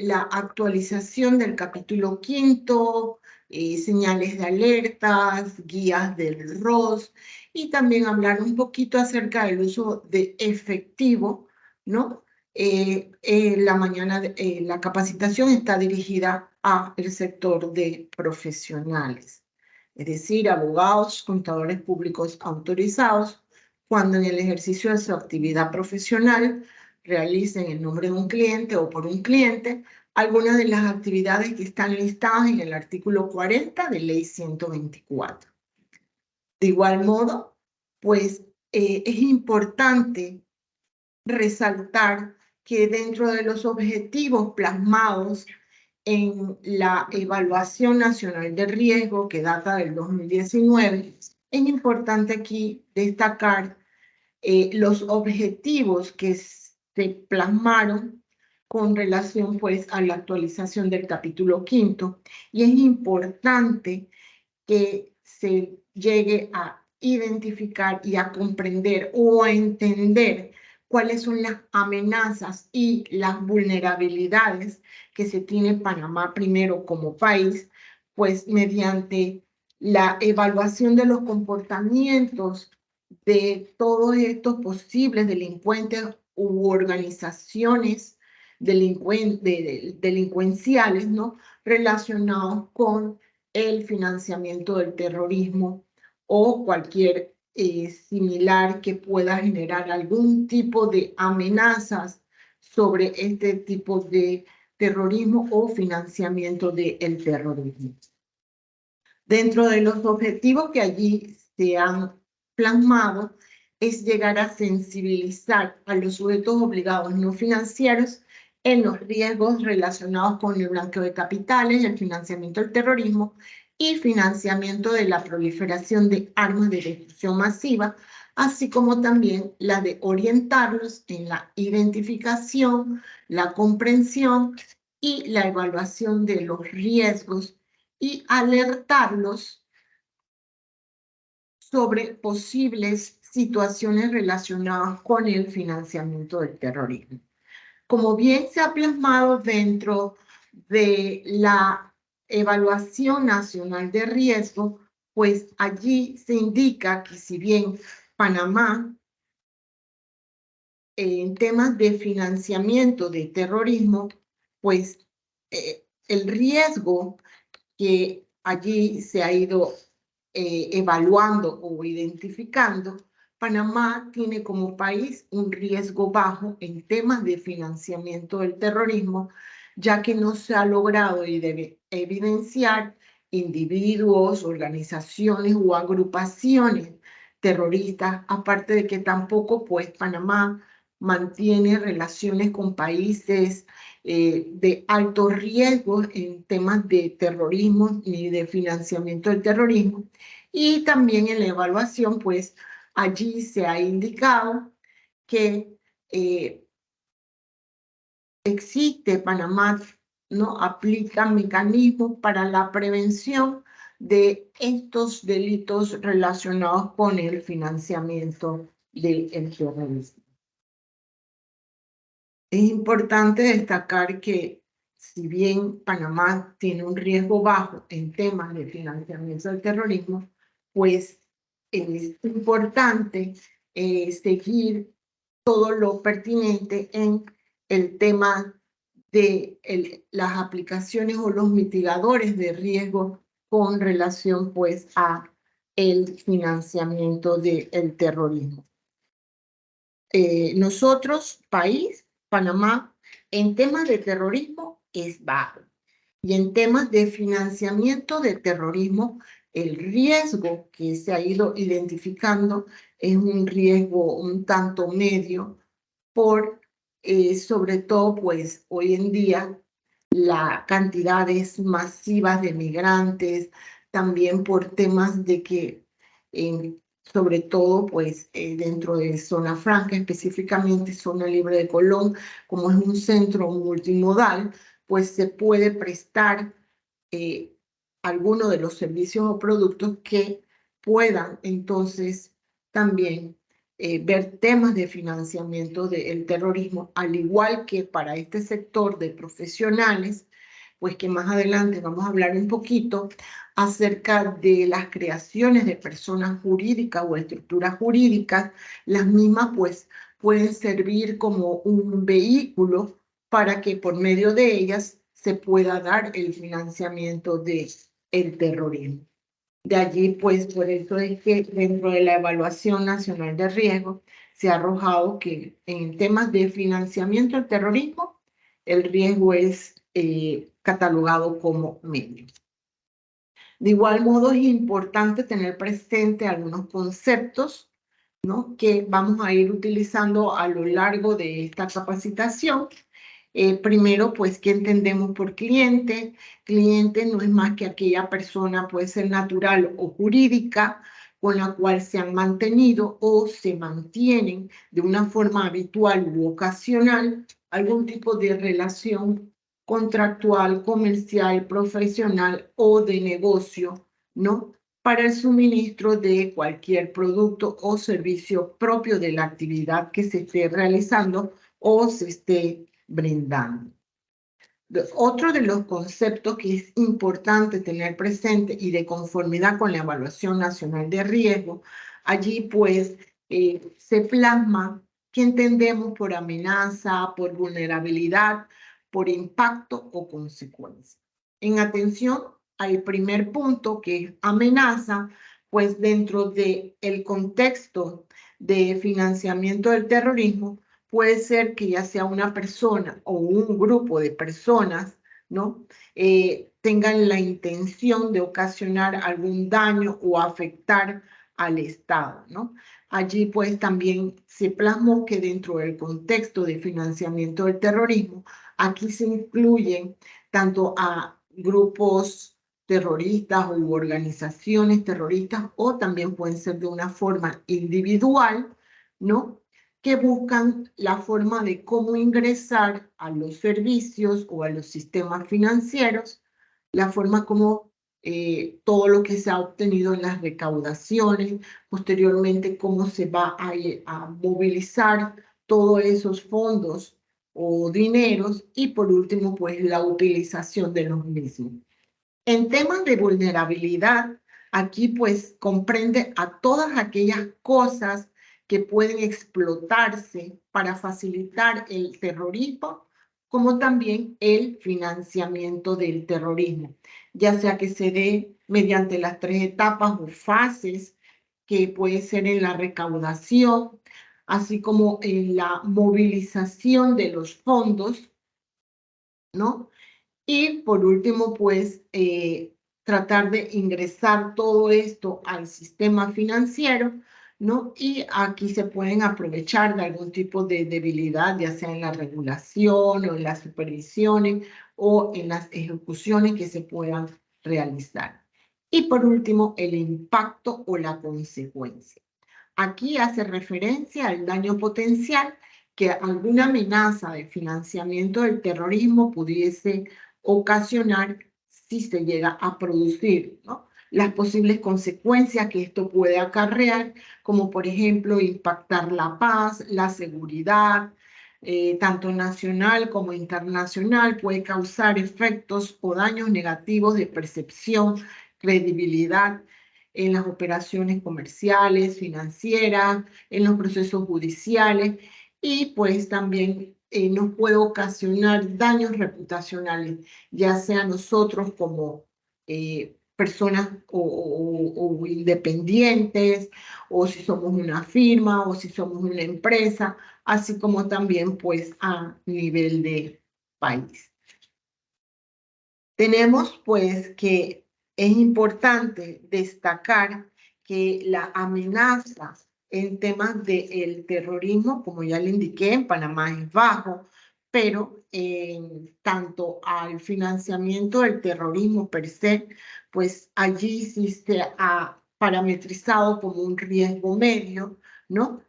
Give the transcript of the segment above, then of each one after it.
la actualización del capítulo 5, señales de alertas, guías del ROS, y también hablar un poquito acerca del uso de efectivo, ¿no? La capacitación está dirigida al sector de profesionales, es decir, abogados, contadores públicos autorizados, cuando en el ejercicio de su actividad profesional realicen en nombre de un cliente o por un cliente algunas de las actividades que están listadas en el artículo 40 de Ley 124. De igual modo, pues es importante resaltar que dentro de los objetivos plasmados en la Evaluación Nacional de Riesgo, que data del 2019, es importante aquí destacar los objetivos que se plasmaron con relación pues a la actualización del capítulo 5, y es importante que se llegue a identificar y a comprender o a entender cuáles son las amenazas y las vulnerabilidades que se tiene Panamá primero como país, pues mediante la evaluación de los comportamientos de todos estos posibles delincuentes u organizaciones delincuenciales, ¿no? Relacionados con el financiamiento del terrorismo o cualquier similar que pueda generar algún tipo de amenazas sobre este tipo de terrorismo o financiamiento del terrorismo. Dentro de los objetivos que allí se han plasmado es llegar a sensibilizar a los sujetos obligados no financieros en los riesgos relacionados con el blanqueo de capitales, el financiamiento del terrorismo y financiamiento de la proliferación de armas de destrucción masiva, así como también la de orientarlos en la identificación, la comprensión y la evaluación de los riesgos y alertarlos sobre posibles situaciones relacionadas con el financiamiento del terrorismo. Como bien se ha plasmado dentro de la Evaluación Nacional de Riesgo, pues allí se indica que si bien Panamá, en temas de financiamiento de terrorismo, pues el riesgo que allí se ha ido evaluando o identificando, Panamá tiene como país un riesgo bajo en temas de financiamiento del terrorismo, ya que no se ha logrado evidenciar individuos, organizaciones o agrupaciones terroristas, aparte de que tampoco pues Panamá mantiene relaciones con países de alto riesgo en temas de terrorismo ni de financiamiento del terrorismo. Y también en la evaluación, pues allí se ha indicado que existe, Panamá no aplica mecanismos para la prevención de estos delitos relacionados con el financiamiento del terrorismo. Es importante destacar que si bien Panamá tiene un riesgo bajo en temas de financiamiento del terrorismo, pues es importante seguir todo lo pertinente en el tema de las aplicaciones o los mitigadores de riesgo con relación pues a el financiamiento del terrorismo. Nosotros, país, Panamá, en temas de terrorismo es bajo. Y en temas de financiamiento de terrorismo, el riesgo que se ha ido identificando es un riesgo un tanto medio por, sobre todo, pues hoy en día, las cantidades masivas de migrantes, también por temas de que sobre todo pues dentro de Zona Franca, específicamente Zona Libre de Colón, como es un centro multimodal, pues se puede prestar alguno de los servicios o productos que puedan entonces también ver temas de financiamiento del terrorismo, al igual que para este sector de profesionales, pues que más adelante vamos a hablar un poquito acerca de las creaciones de personas jurídicas o estructuras jurídicas. Las mismas pues pueden servir como un vehículo para que por medio de ellas se pueda dar el financiamiento del terrorismo. De allí, pues, por eso es que dentro de la Evaluación Nacional de Riesgo se ha arrojado que en temas de financiamiento del terrorismo, el riesgo es catalogado como medio. De igual modo, es importante tener presente algunos conceptos, ¿no?, que vamos a ir utilizando a lo largo de esta capacitación. Primero, pues, ¿qué entendemos por cliente? Cliente no es más que aquella persona, puede ser natural o jurídica, con la cual se han mantenido o se mantienen de una forma habitual u ocasional algún tipo de relación contractual, comercial, profesional o de negocio, ¿no?, para el suministro de cualquier producto o servicio propio de la actividad que se esté realizando o se esté brindando. Otro de los conceptos que es importante tener presente y de conformidad con la Evaluación Nacional de Riesgo, allí pues se plasma qué entendemos por amenaza, por vulnerabilidad, por impacto o consecuencia. En atención al primer punto, que es amenaza, pues dentro del contexto de financiamiento del terrorismo, puede ser que ya sea una persona o un grupo de personas, ¿no?, tengan la intención de ocasionar algún daño o afectar al Estado, ¿no? Allí pues también se plasmó que dentro del contexto de financiamiento del terrorismo, aquí se incluyen tanto a grupos terroristas u organizaciones terroristas, o también pueden ser de una forma individual, ¿no?, que buscan la forma de cómo ingresar a los servicios o a los sistemas financieros, la forma como todo lo que se ha obtenido en las recaudaciones, posteriormente cómo se va a movilizar todos esos fondos o dineros, y por último, pues la utilización de los mismos. En temas de vulnerabilidad, aquí pues comprende a todas aquellas cosas que pueden explotarse para facilitar el terrorismo, como también el financiamiento del terrorismo, ya sea que se dé mediante las 3 etapas o fases, que puede ser en la recaudación, así como en la movilización de los fondos, ¿no? Y por último, pues, tratar de ingresar todo esto al sistema financiero, ¿no? Y aquí se pueden aprovechar de algún tipo de debilidad, ya sea en la regulación o en las supervisiones o en las ejecuciones que se puedan realizar. Y por último, el impacto o la consecuencia. Aquí hace referencia al daño potencial que alguna amenaza de financiamiento del terrorismo pudiese ocasionar si se llega a producir, ¿no? Las posibles consecuencias que esto puede acarrear, como por ejemplo impactar la paz, la seguridad, tanto nacional como internacional, puede causar efectos o daños negativos de percepción, credibilidad en las operaciones comerciales, financieras, en los procesos judiciales, y pues también nos puede ocasionar daños reputacionales, ya sea nosotros como personas o independientes, o si somos una firma, o si somos una empresa, así como también pues a nivel de país. Tenemos pues que es importante destacar que la amenaza en temas del terrorismo, como ya le indiqué, en Panamá es bajo, pero en tanto al financiamiento del terrorismo per se, pues allí sí se ha parametrizado como un riesgo medio, ¿no?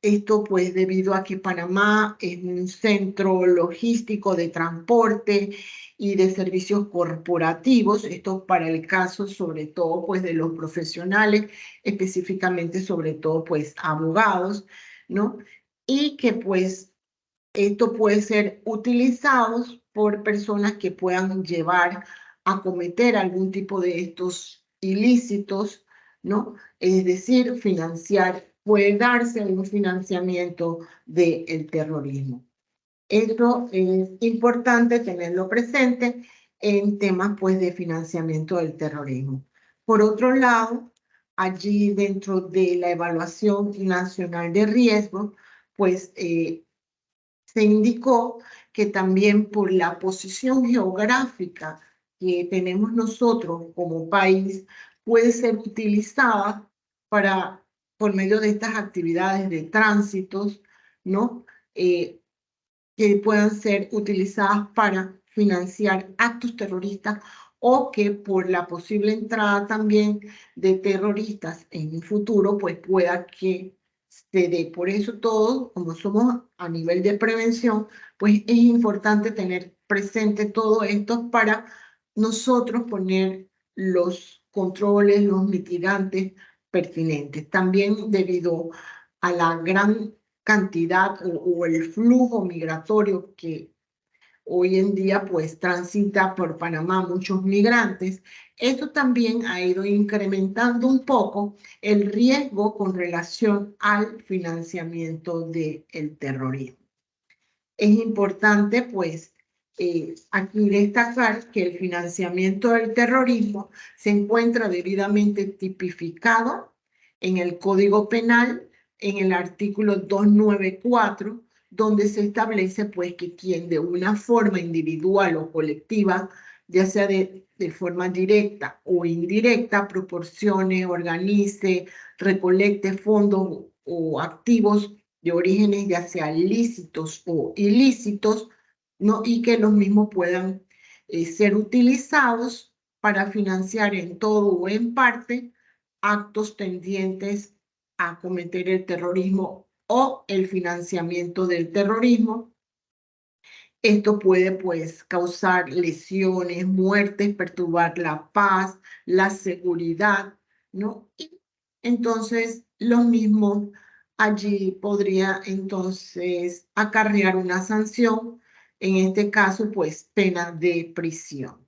Esto pues debido a que Panamá es un centro logístico de transporte y de servicios corporativos, esto para el caso sobre todo pues de los profesionales, específicamente sobre todo pues abogados, ¿no? Y que pues esto puede ser utilizado por personas que puedan llevar a cometer algún tipo de estos ilícitos, ¿no? Es decir, puede darse un financiamiento del terrorismo. Esto es importante tenerlo presente en temas pues, de financiamiento del terrorismo. Por otro lado, allí dentro de la evaluación nacional de riesgo, pues se indicó que también por la posición geográfica que tenemos nosotros como país, puede ser utilizada para, por medio de estas actividades de tránsitos, ¿no? Que puedan ser utilizadas para financiar actos terroristas o que por la posible entrada también de terroristas en un futuro, pues pueda que se dé. Por eso todo, como somos a nivel de prevención, pues es importante tener presente todo esto para nosotros poner los controles, los mitigantes pertinentes. También debido a la gran cantidad o el flujo migratorio que hoy en día pues transita por Panamá muchos migrantes, esto también ha ido incrementando un poco el riesgo con relación al financiamiento del terrorismo. Es importante pues aquí destacar que el financiamiento del terrorismo se encuentra debidamente tipificado en el Código Penal, en el artículo 294, donde se establece pues que quien de una forma individual o colectiva, ya sea de forma directa o indirecta, proporcione, organice, recolecte fondos o activos de orígenes ya sea lícitos o ilícitos, ¿no? Y que los mismos puedan ser utilizados para financiar en todo o en parte actos tendientes a cometer el terrorismo o el financiamiento del terrorismo. Esto puede pues causar lesiones, muertes, perturbar la paz, la seguridad, ¿no? Y entonces lo mismo allí podría entonces acarrear una sanción, en este caso pues pena de prisión.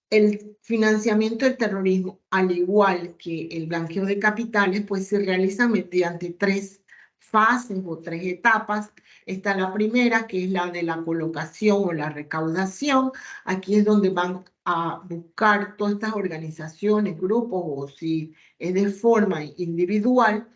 El financiamiento del terrorismo, al igual que el blanqueo de capitales, pues se realiza mediante tres fases o tres etapas. Está la primera, que es la de la colocación o la recaudación. Aquí es donde van a buscar todas estas organizaciones, grupos, o si es de forma individual,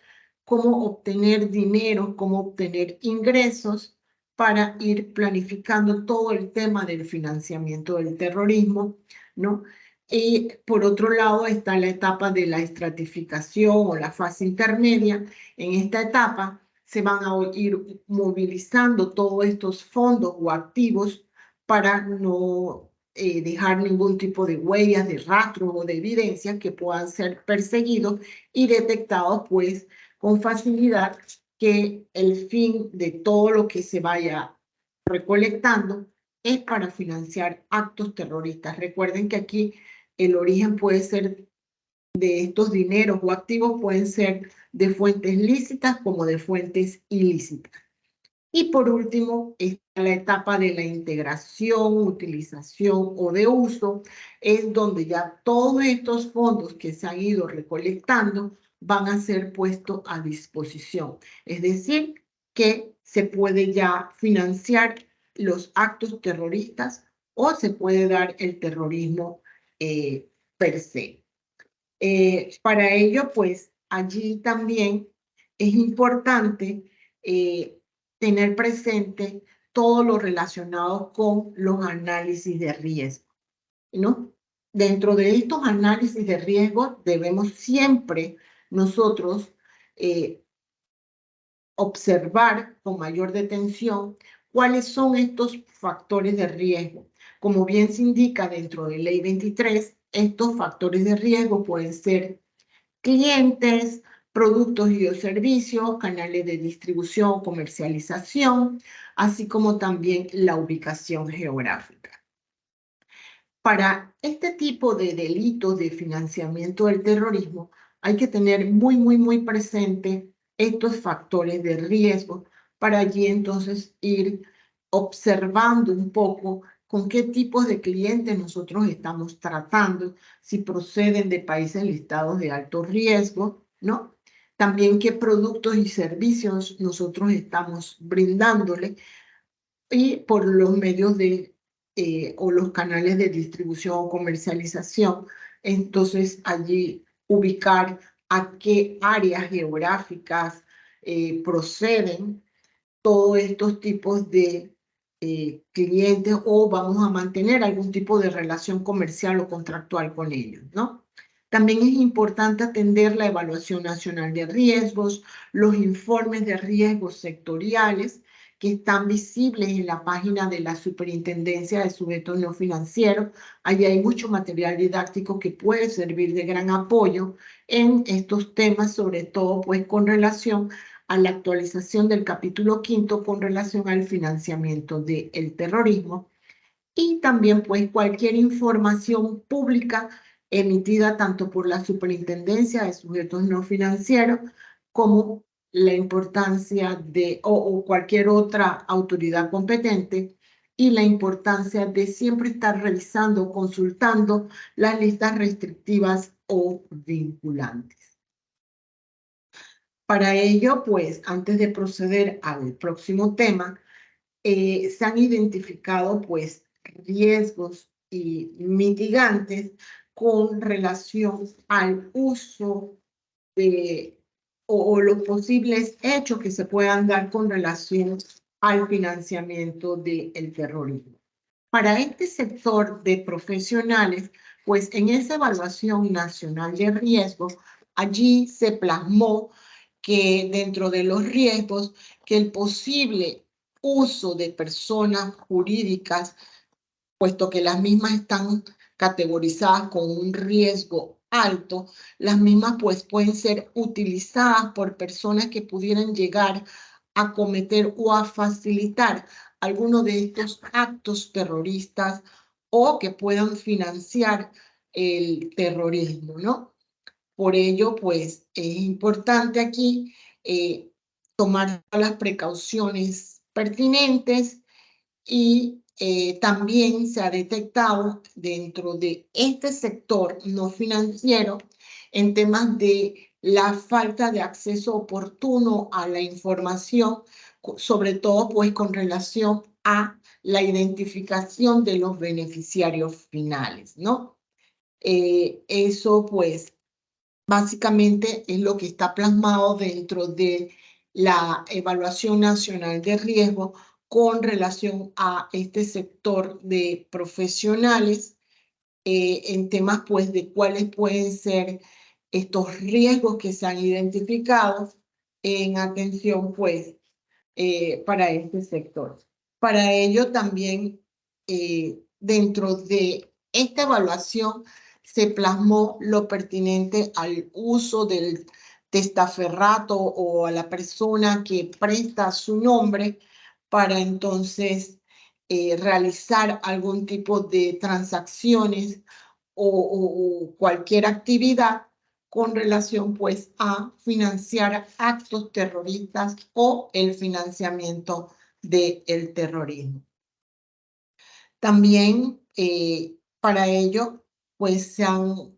cómo obtener dinero, cómo obtener ingresos para ir planificando todo el tema del financiamiento del terrorismo, ¿no? Y por otro lado está la etapa de la estratificación o la fase intermedia. En esta etapa se van a ir movilizando todos estos fondos o activos para no dejar ningún tipo de huellas, de rastros o de evidencia que puedan ser perseguidos y detectados pues con facilidad, que el fin de todo lo que se vaya recolectando es para financiar actos terroristas. Recuerden que aquí el origen puede ser de estos dineros o activos, pueden ser de fuentes lícitas como de fuentes ilícitas. Y por último, está la etapa de la integración, utilización o de uso, es donde ya todos estos fondos que se han ido recolectando van a ser puestos a disposición. Es decir, que se puede ya financiar los actos terroristas o se puede dar el terrorismo per se. Para ello, pues allí también es importante tener presente todo lo relacionado con los análisis de riesgo, ¿no? Dentro de estos análisis de riesgo debemos siempre nosotros observar con mayor detención cuáles son estos factores de riesgo. Como bien se indica dentro de Ley 23, estos factores de riesgo pueden ser clientes, productos y o servicios, canales de distribución o comercialización, así como también la ubicación geográfica. Para este tipo de delitos de financiamiento del terrorismo, hay que tener muy presente estos factores de riesgo para allí entonces ir observando un poco con qué tipos de clientes nosotros estamos tratando, si proceden de países listados de alto riesgo, ¿no? También qué productos y servicios nosotros estamos brindándole y por los medios de o los canales de distribución o comercialización. Entonces, allí ubicar a qué áreas geográficas proceden todos estos tipos de clientes o vamos a mantener algún tipo de relación comercial o contractual con ellos, ¿no? También es importante atender la evaluación nacional de riesgos, los informes de riesgos sectoriales que están visibles en la página de la Superintendencia de Sujetos No Financieros. Allí hay mucho material didáctico que puede servir de gran apoyo en estos temas, sobre todo pues con relación a la actualización del capítulo 5 con relación al financiamiento del terrorismo y también pues cualquier información pública emitida tanto por la Superintendencia de Sujetos No Financieros como la importancia de o cualquier otra autoridad competente y la importancia de siempre estar revisando, consultando las listas restrictivas o vinculantes. Para ello, pues, antes de proceder al próximo tema, se han identificado, pues, riesgos y mitigantes con relación al uso de, o los posibles hechos que se puedan dar con relación al financiamiento del terrorismo. Para este sector de profesionales, pues en esa evaluación nacional de riesgos, allí se plasmó que dentro de los riesgos, que el posible uso de personas jurídicas, puesto que las mismas están categorizadas con un riesgo alto, las mismas pues pueden ser utilizadas por personas que pudieran llegar a cometer o a facilitar alguno de estos actos terroristas o que puedan financiar el terrorismo, ¿no? Por ello, pues, es importante aquí tomar las precauciones pertinentes y también se ha detectado dentro de este sector no financiero en temas de la falta de acceso oportuno a la información, sobre todo pues con relación a la identificación de los beneficiarios finales, ¿no? Eso pues básicamente es lo que está plasmado dentro de la evaluación nacional de riesgo con relación a este sector de profesionales en temas pues de cuáles pueden ser estos riesgos que se han identificado en atención pues para este sector. Para ello también dentro de esta evaluación se plasmó lo pertinente al uso del testaferrato o a la persona que presta su nombre para entonces realizar algún tipo de transacciones o cualquier actividad con relación pues a financiar actos terroristas o el financiamiento del terrorismo. También para ello pues se han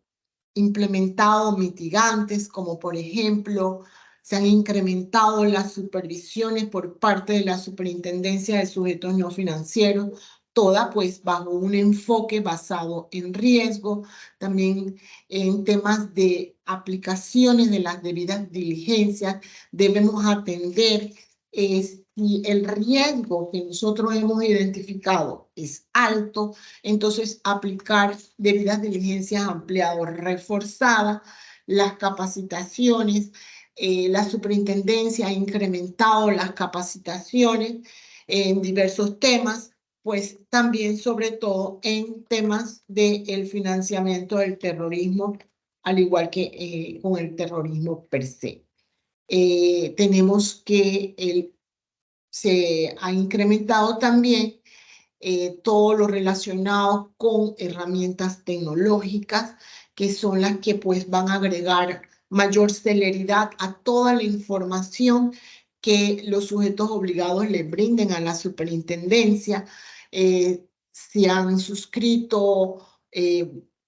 implementado mitigantes como por ejemplo se han incrementado las supervisiones por parte de la Superintendencia de Sujetos No Financieros, toda pues bajo un enfoque basado en riesgo, también en temas de aplicaciones de las debidas diligencias, debemos atender si el riesgo que nosotros hemos identificado es alto, entonces aplicar debidas diligencias ampliadas o reforzadas, las capacitaciones, la superintendencia ha incrementado las capacitaciones en diversos temas, pues también sobre todo en temas del financiamiento del terrorismo, al igual que con el terrorismo per se. tenemos que se ha incrementado también todo lo relacionado con herramientas tecnológicas, que son las que pues van a agregar mayor celeridad a toda la información que los sujetos obligados le brinden a la superintendencia. Se han suscrito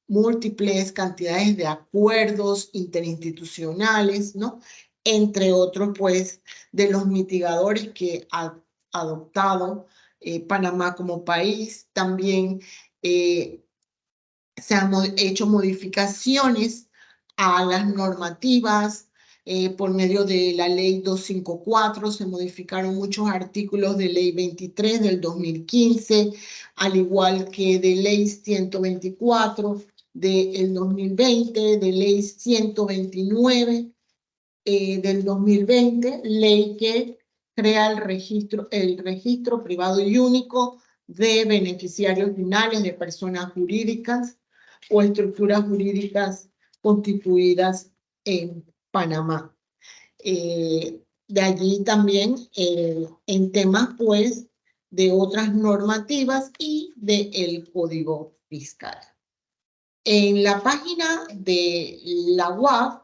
múltiples cantidades de acuerdos interinstitucionales, ¿no? Entre otros, pues, de los mitigadores que ha adoptado Panamá como país. También se han hecho modificaciones a las normativas por medio de la ley 254, se modificaron muchos artículos de ley 23 del 2015, al igual que de ley 124 del 2020, de ley 129 del 2020, ley que crea el registro privado y único de beneficiarios finales de personas jurídicas o estructuras jurídicas constituidas en Panamá. De allí también en temas pues de otras normativas y del Código Fiscal. En la página de la UAF,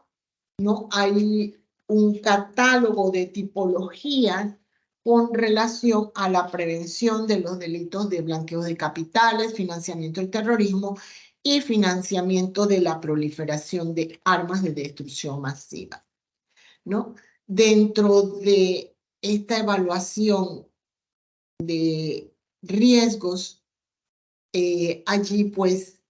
¿no? Hay un catálogo de tipologías con relación a la prevención de los delitos de blanqueo de capitales, financiamiento del terrorismo y financiamiento de la proliferación de armas de destrucción masiva, ¿no? Dentro de esta evaluación de riesgos, allí pues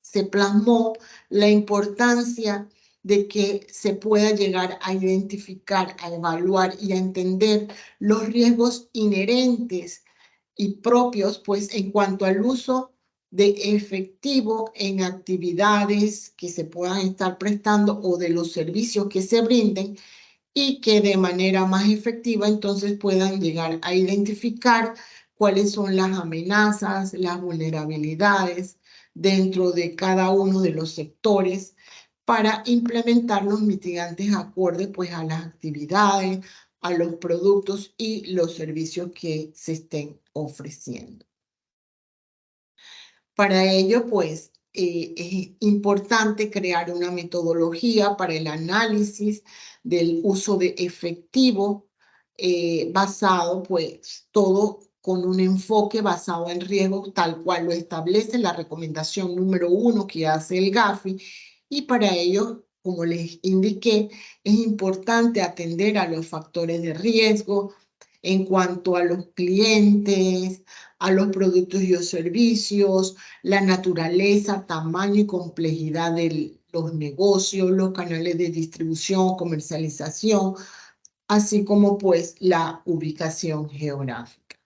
se plasmó la importancia de que se pueda llegar a identificar, a evaluar y a entender los riesgos inherentes y propios, pues en cuanto al uso de efectivo en actividades que se puedan estar prestando o de los servicios que se brinden, y que de manera más efectiva entonces puedan llegar a identificar cuáles son las amenazas, las vulnerabilidades dentro de cada uno de los sectores para implementar los mitigantes acordes pues a las actividades, a los productos y los servicios que se estén ofreciendo. Para ello, pues, es importante crear una metodología para el análisis del uso de efectivo basado, pues, todo con un enfoque basado en riesgos, tal cual lo establece la recomendación número 1 que hace el GAFI. Y para ello, como les indiqué, es importante atender a los factores de riesgo en cuanto a los clientes, a los productos y los servicios, la naturaleza, tamaño y complejidad de los negocios, los canales de distribución, comercialización, así como pues la ubicación geográfica.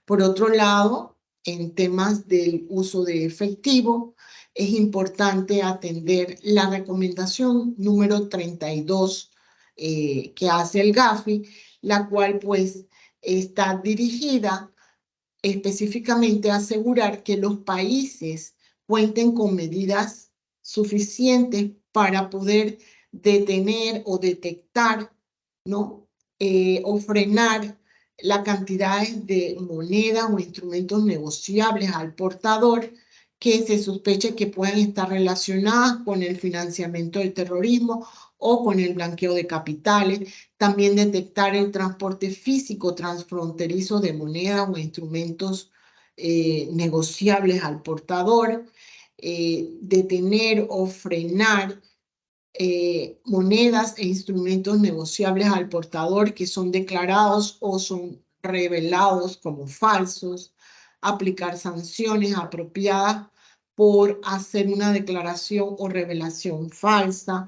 Por otro lado, en temas del uso de efectivo, es importante atender la recomendación número 32 que hace el GAFI, la cual pues está dirigida específicamente a asegurar que los países cuenten con medidas suficientes para poder detener o detectar, ¿no? O frenar la cantidad de monedas o instrumentos negociables al portador que se sospeche que puedan estar relacionadas con el financiamiento del terrorismo o con el blanqueo de capitales. También detectar el transporte físico transfronterizo de monedas o instrumentos negociables al portador. Detener o frenar monedas e instrumentos negociables al portador que son declarados o son revelados como falsos, aplicar sanciones apropiadas por hacer una declaración o revelación falsa,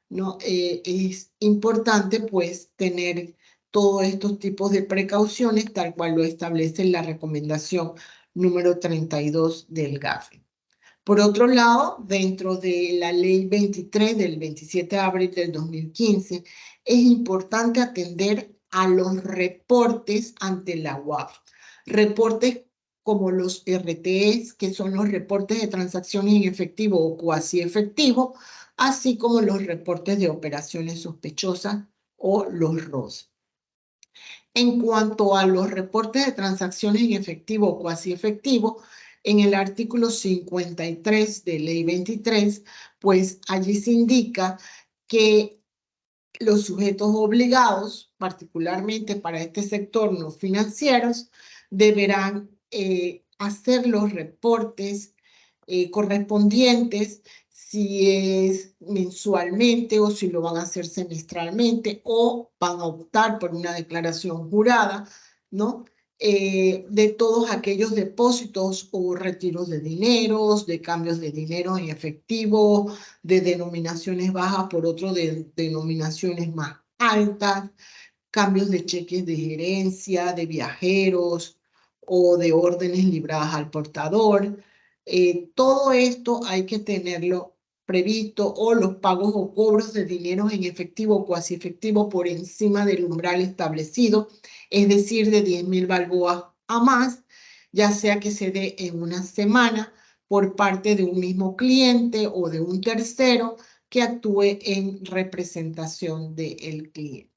¿no? Es importante pues tener todos estos tipos de precauciones tal cual lo establece la recomendación número 32 del GAFI. Por otro lado, dentro de la ley 23 del 27 de abril del 2015, es importante atender a los reportes ante la UAF. Reportes como los RTEs, que son los reportes de transacciones en efectivo o cuasi efectivo, así como los reportes de operaciones sospechosas o los ROS. En cuanto a los reportes de transacciones en efectivo o cuasi efectivo, en el artículo 53 de Ley 23, pues allí se indica que los sujetos obligados, particularmente para este sector no financieros, deberán hacer los reportes correspondientes, si es mensualmente o si lo van a hacer semestralmente o van a optar por una declaración jurada, ¿no? De todos aquellos depósitos o retiros de dineros, de cambios de dinero en efectivo, de denominaciones bajas por otro de denominaciones más altas, cambios de cheques de gerencia, de viajeros o de órdenes libradas al portador. Todo esto hay que tenerlo previsto, o los pagos o cobros de dinero en efectivo o cuasi efectivo por encima del umbral establecido, es decir, de 10.000 balboas a más, ya sea que se dé en una semana por parte de un mismo cliente o de un tercero que actúe en representación del cliente.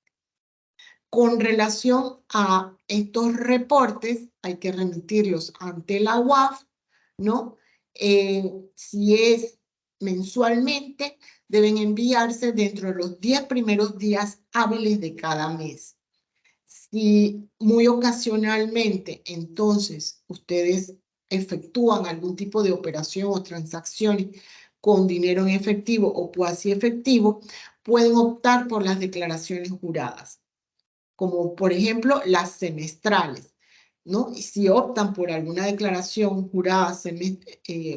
Con relación a estos reportes, hay que remitirlos ante la UAF, ¿no? Si es mensualmente, deben enviarse dentro de los 10 primeros días hábiles de cada mes. Si muy ocasionalmente, entonces, ustedes efectúan algún tipo de operación o transacción con dinero en efectivo o cuasi efectivo, pueden optar por las declaraciones juradas, como por ejemplo las semestrales, ¿no? Y si optan por alguna declaración jurada,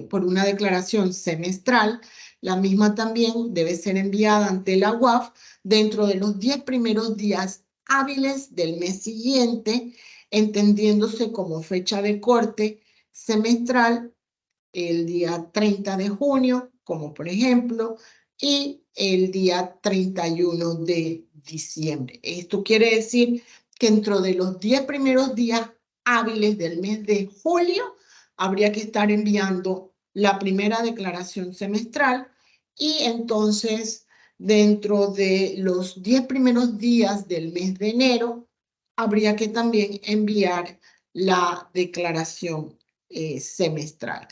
por una declaración semestral, la misma también debe ser enviada ante la UAF dentro de los 10 primeros días hábiles del mes siguiente, entendiéndose como fecha de corte semestral el día 30 de junio, como por ejemplo, y el día 31 de diciembre. Esto quiere decir que dentro de los 10 primeros días hábiles del mes de julio, habría que estar enviando la primera declaración semestral, y entonces dentro de los 10 primeros días del mes de enero, habría que también enviar la declaración semestral.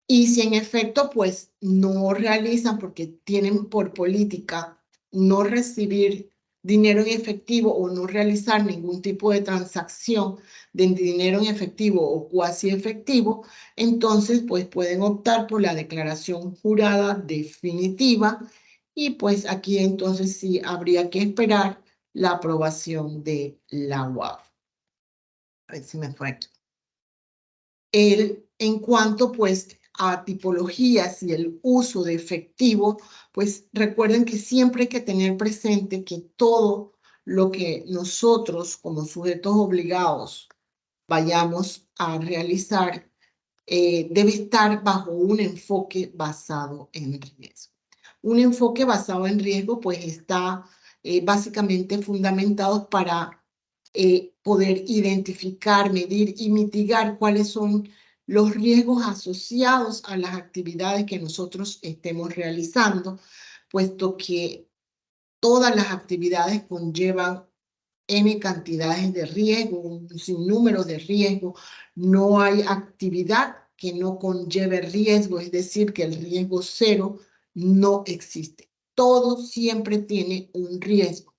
Y si en efecto, pues no realizan porque tienen por política no recibir dinero en efectivo o no realizar ningún tipo de transacción de dinero en efectivo o cuasi efectivo, entonces pues pueden optar por la declaración jurada definitiva, y pues aquí entonces sí habría que esperar la aprobación de la UAF. A ver si me fue aquí. En cuanto pues a tipologías y el uso de efectivo, pues recuerden que siempre hay que tener presente que todo lo que nosotros como sujetos obligados vayamos a realizar debe estar bajo un enfoque basado en riesgo. Un enfoque basado en riesgo pues está básicamente fundamentado para poder identificar, medir y mitigar cuáles son los riesgos asociados a las actividades que nosotros estemos realizando, puesto que todas las actividades conllevan N cantidades de riesgo, un sinnúmero de riesgo. No hay actividad que no conlleve riesgo, es decir, que el riesgo cero no existe. Todo siempre tiene un riesgo.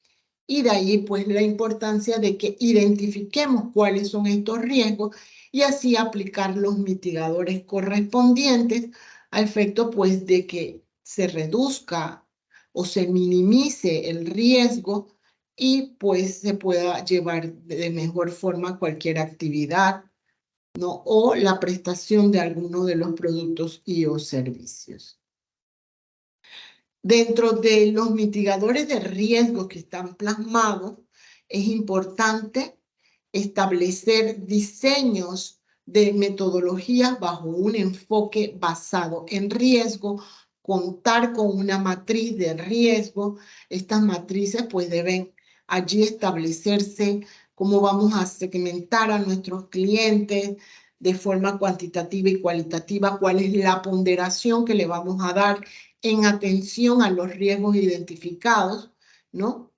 Y de ahí pues la importancia de que identifiquemos cuáles son estos riesgos y así aplicar los mitigadores correspondientes a efecto pues de que se reduzca o se minimice el riesgo y pues se pueda llevar de mejor forma cualquier actividad, ¿no? O la prestación de alguno de los productos y o servicios. Dentro de los mitigadores de riesgo que están plasmados, es importante establecer diseños de metodologías bajo un enfoque basado en riesgo, contar con una matriz de riesgo. Estas matrices pues deben allí establecerse cómo vamos a segmentar a nuestros clientes, de forma cuantitativa y cualitativa cuál es la ponderación que le vamos a dar en atención a los riesgos identificados, ¿no?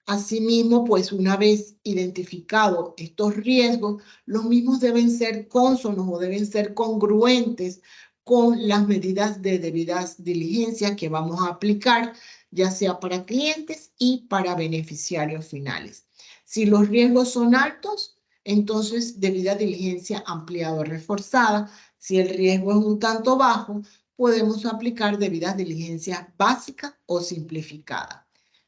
Asimismo, pues una vez identificados estos riesgos, los mismos deben ser cónsonos o deben ser congruentes con las medidas de debidas diligencias que vamos a aplicar, ya sea para clientes y para beneficiarios finales. Si los riesgos son altos, entonces debida diligencia ampliada o reforzada. Si el riesgo es un tanto bajo, podemos aplicar debidas diligencias básicas o simplificadas.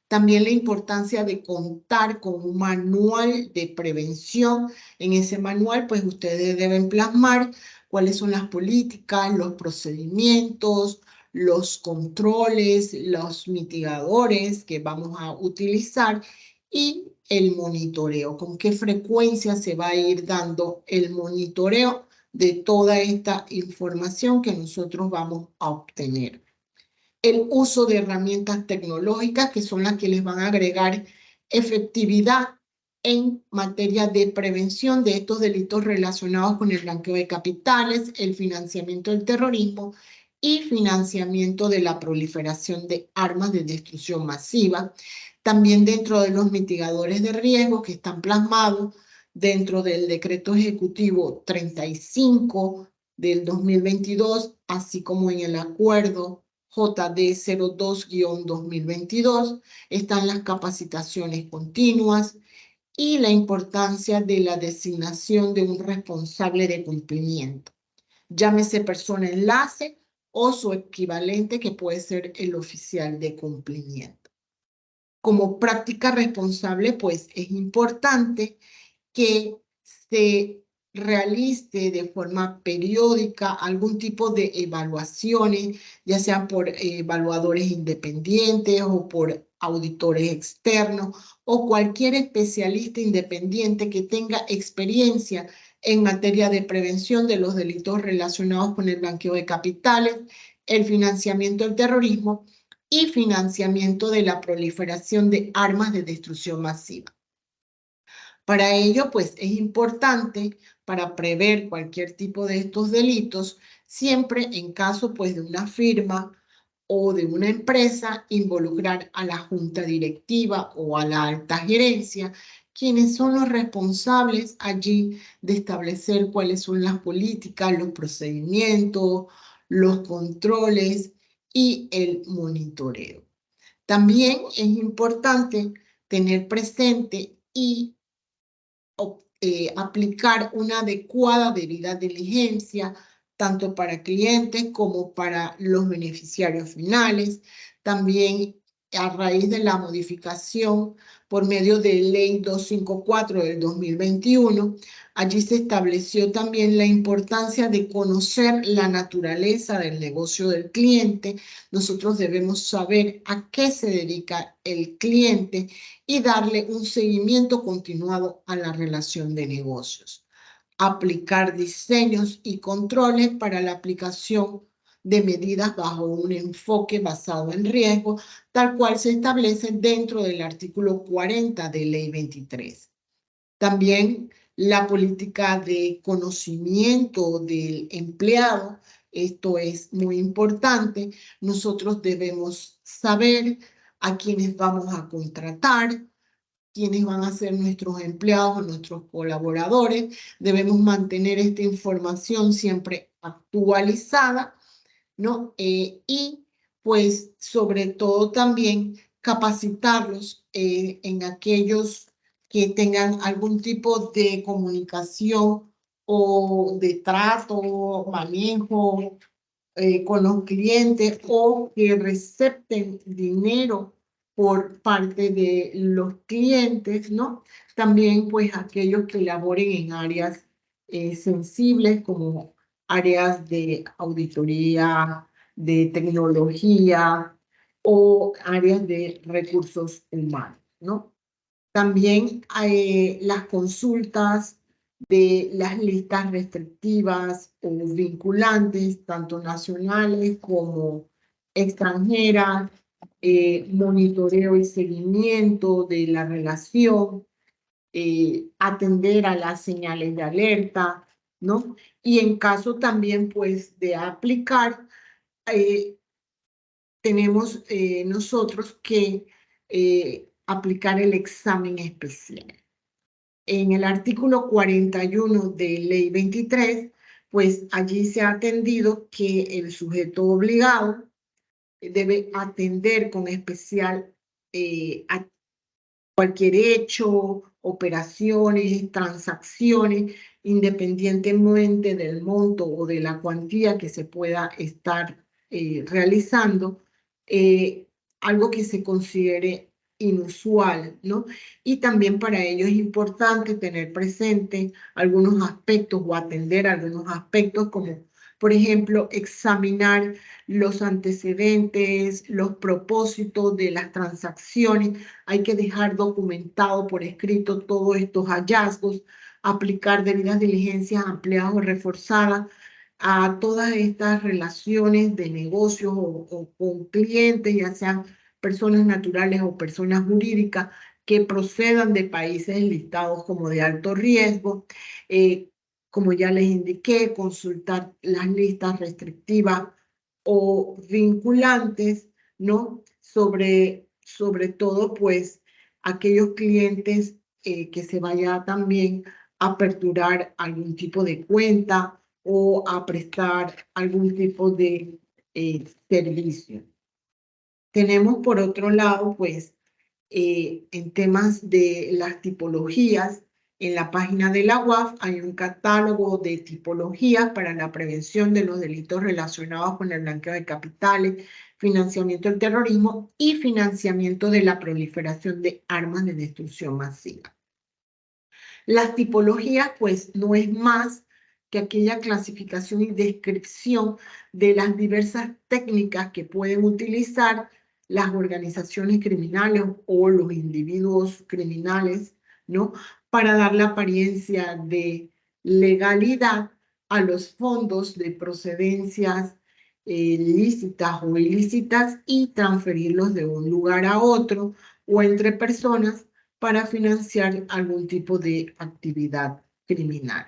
También la importancia de contar con un manual de prevención. En ese manual, pues ustedes deben plasmar cuáles son las políticas, los procedimientos, los controles, los mitigadores que vamos a utilizar y el monitoreo. ¿Con qué frecuencia se va a ir dando el monitoreo de toda esta información que nosotros vamos a obtener? El uso de herramientas tecnológicas que son las que les van a agregar efectividad en materia de prevención de estos delitos relacionados con el blanqueo de capitales, el financiamiento del terrorismo y financiamiento de la proliferación de armas de destrucción masiva. También dentro de los mitigadores de riesgo que están plasmados dentro del Decreto Ejecutivo 35 del 2022, así como en el Acuerdo JD 02-2022, están las capacitaciones continuas y la importancia de la designación de un responsable de cumplimiento, llámese persona enlace o su equivalente que puede ser el oficial de cumplimiento. Como práctica responsable, pues es importante que se realice de forma periódica algún tipo de evaluaciones, ya sean por evaluadores independientes o por auditores externos o cualquier especialista independiente que tenga experiencia en materia de prevención de los delitos relacionados con el blanqueo de capitales, el financiamiento del terrorismo y financiamiento de la proliferación de armas de destrucción masiva. Para ello, pues es importante para prever cualquier tipo de estos delitos, siempre en caso pues de una firma o de una empresa, involucrar a la junta directiva o a la alta gerencia, quienes son los responsables allí de establecer cuáles son las políticas, los procedimientos, los controles y el monitoreo. También es importante tener presente y aplicar una adecuada debida diligencia, tanto para clientes como para los beneficiarios finales. También a raíz de la modificación por medio de Ley 254 del 2021, allí se estableció también la importancia de conocer la naturaleza del negocio del cliente. Nosotros debemos saber a qué se dedica el cliente y darle un seguimiento continuado a la relación de negocios. Aplicar diseños y controles para la aplicación de medidas bajo un enfoque basado en riesgo, tal cual se establece dentro del artículo 40 de Ley 23. También la política de conocimiento del empleado, esto es muy importante. Nosotros debemos saber a quienes vamos a contratar, quiénes van a ser nuestros empleados, nuestros colaboradores. Debemos mantener esta información siempre actualizada, ¿no? Y pues sobre todo también capacitarlos en aquellos que tengan algún tipo de comunicación o de trato, manejo con los clientes o que recepten dinero por parte de los clientes, ¿no? También pues aquellos que laboren en áreas sensibles como áreas de auditoría, de tecnología o áreas de recursos humanos, ¿no? También las consultas de las listas restrictivas o vinculantes, tanto nacionales como extranjeras, monitoreo y seguimiento de la relación, atender a las señales de alerta, ¿no? Y en caso también, pues, de aplicar, tenemos nosotros que aplicar el examen especial. En el artículo 41 de Ley 23, pues allí se ha atendido que el sujeto obligado debe atender con especial a cualquier hecho, operaciones, transacciones, independientemente del monto o de la cuantía que se pueda estar realizando, algo que se considere inusual, ¿no? Y también para ello es importante tener presente algunos aspectos o atender algunos aspectos como, por ejemplo, examinar los antecedentes, los propósitos de las transacciones. Hay que dejar documentado por escrito todos estos hallazgos, aplicar debidas diligencias ampliadas o reforzadas a todas estas relaciones de negocios o con clientes, ya sean personas naturales o personas jurídicas que procedan de países listados como de alto riesgo. Como ya les indiqué, consultar las listas restrictivas o vinculantes, ¿no? Sobre todo, pues, aquellos clientes que se vaya también a aperturar algún tipo de cuenta o a prestar algún tipo de servicio. Tenemos por otro lado, pues, en temas de las tipologías, en la página de la UAF hay un catálogo de tipologías para la prevención de los delitos relacionados con el blanqueo de capitales, financiamiento del terrorismo y financiamiento de la proliferación de armas de destrucción masiva. Las tipologías, pues, no es más que aquella clasificación y descripción de las diversas técnicas que pueden utilizar las organizaciones criminales o los individuos criminales, ¿no? Para dar la apariencia de legalidad a los fondos de procedencias lícitas o ilícitas y transferirlos de un lugar a otro o entre personas para financiar algún tipo de actividad criminal.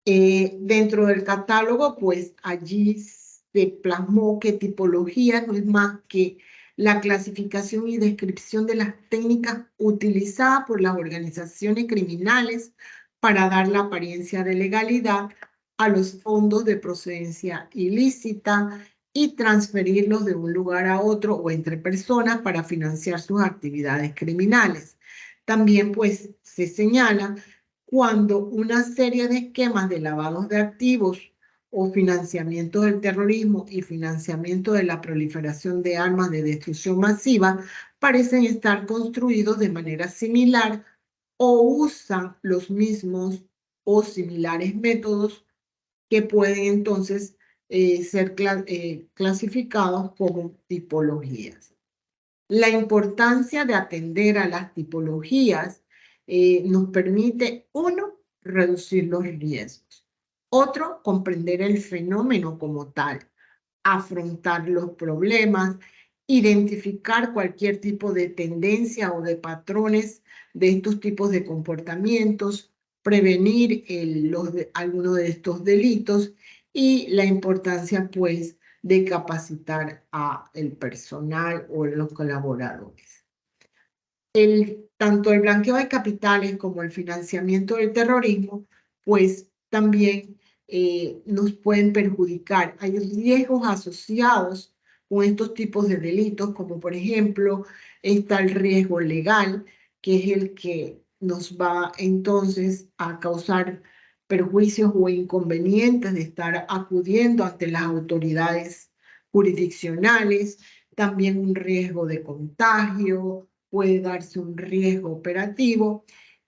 Dentro del catálogo, pues allí se plasmó que tipología no es más que la clasificación y descripción de las técnicas utilizadas por las organizaciones criminales para dar la apariencia de legalidad a los fondos de procedencia ilícita y transferirlos de un lugar a otro o entre personas para financiar sus actividades criminales. También, pues, se señala cuando una serie de esquemas de lavados de activos o financiamiento del terrorismo y financiamiento de la proliferación de armas de destrucción masiva parecen estar construidos de manera similar o usan los mismos o similares métodos que pueden entonces ser clasificados como tipologías. La importancia de atender a las tipologías nos permite, uno, reducir los riesgos. Otro, comprender el fenómeno como tal, afrontar los problemas, identificar cualquier tipo de tendencia o de patrones de estos tipos de comportamientos, prevenir algunos de estos delitos y la importancia, pues, de capacitar al personal o los colaboradores. Tanto el blanqueo de capitales como el financiamiento del terrorismo, pues también nos pueden perjudicar. Hay riesgos asociados con estos tipos de delitos, como por ejemplo está el riesgo legal, que es el que nos va entonces a causar perjuicios o inconvenientes de estar acudiendo ante las autoridades jurisdiccionales, también un riesgo de contagio, puede darse un riesgo operativo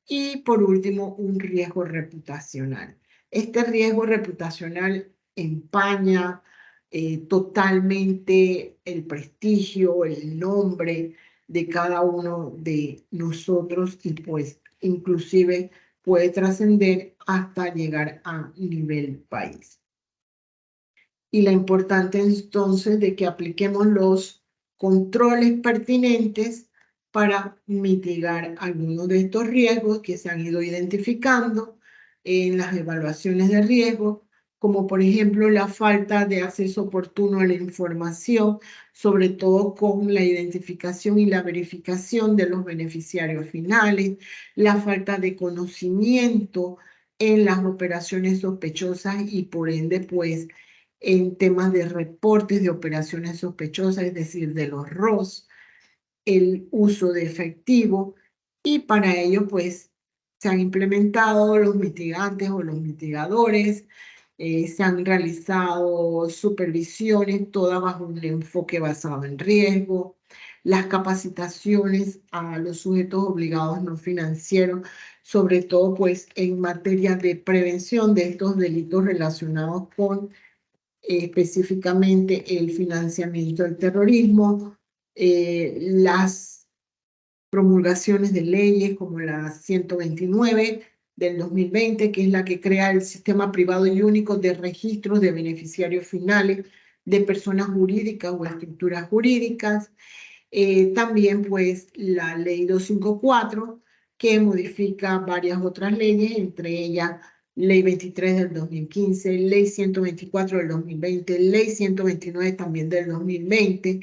y por último un riesgo reputacional. Este riesgo reputacional empaña totalmente el prestigio, el nombre de cada uno de nosotros y pues inclusive puede trascender hasta llegar a nivel país. Y la importancia entonces de que apliquemos los controles pertinentes para mitigar algunos de estos riesgos que se han ido identificando en las evaluaciones de riesgo, como por ejemplo la falta de acceso oportuno a la información, sobre todo con la identificación y la verificación de los beneficiarios finales, la falta de conocimiento en las operaciones sospechosas y por ende, pues, en temas de reportes de operaciones sospechosas, es decir, de los ROS, el uso de efectivo, y para ello, pues, se han implementado los mitigantes o los mitigadores, se han realizado supervisiones, todas bajo un enfoque basado en riesgo, las capacitaciones a los sujetos obligados no financieros, sobre todo, pues, en materia de prevención de estos delitos relacionados con específicamente el financiamiento del terrorismo, las promulgaciones de leyes como la 129 del 2020, que es la que crea el sistema privado y único de registros de beneficiarios finales de personas jurídicas o estructuras jurídicas. También, pues, la ley 254, que modifica varias otras leyes, entre ellas ley 23 del 2015, ley 124 del 2020, ley 129 también del 2020,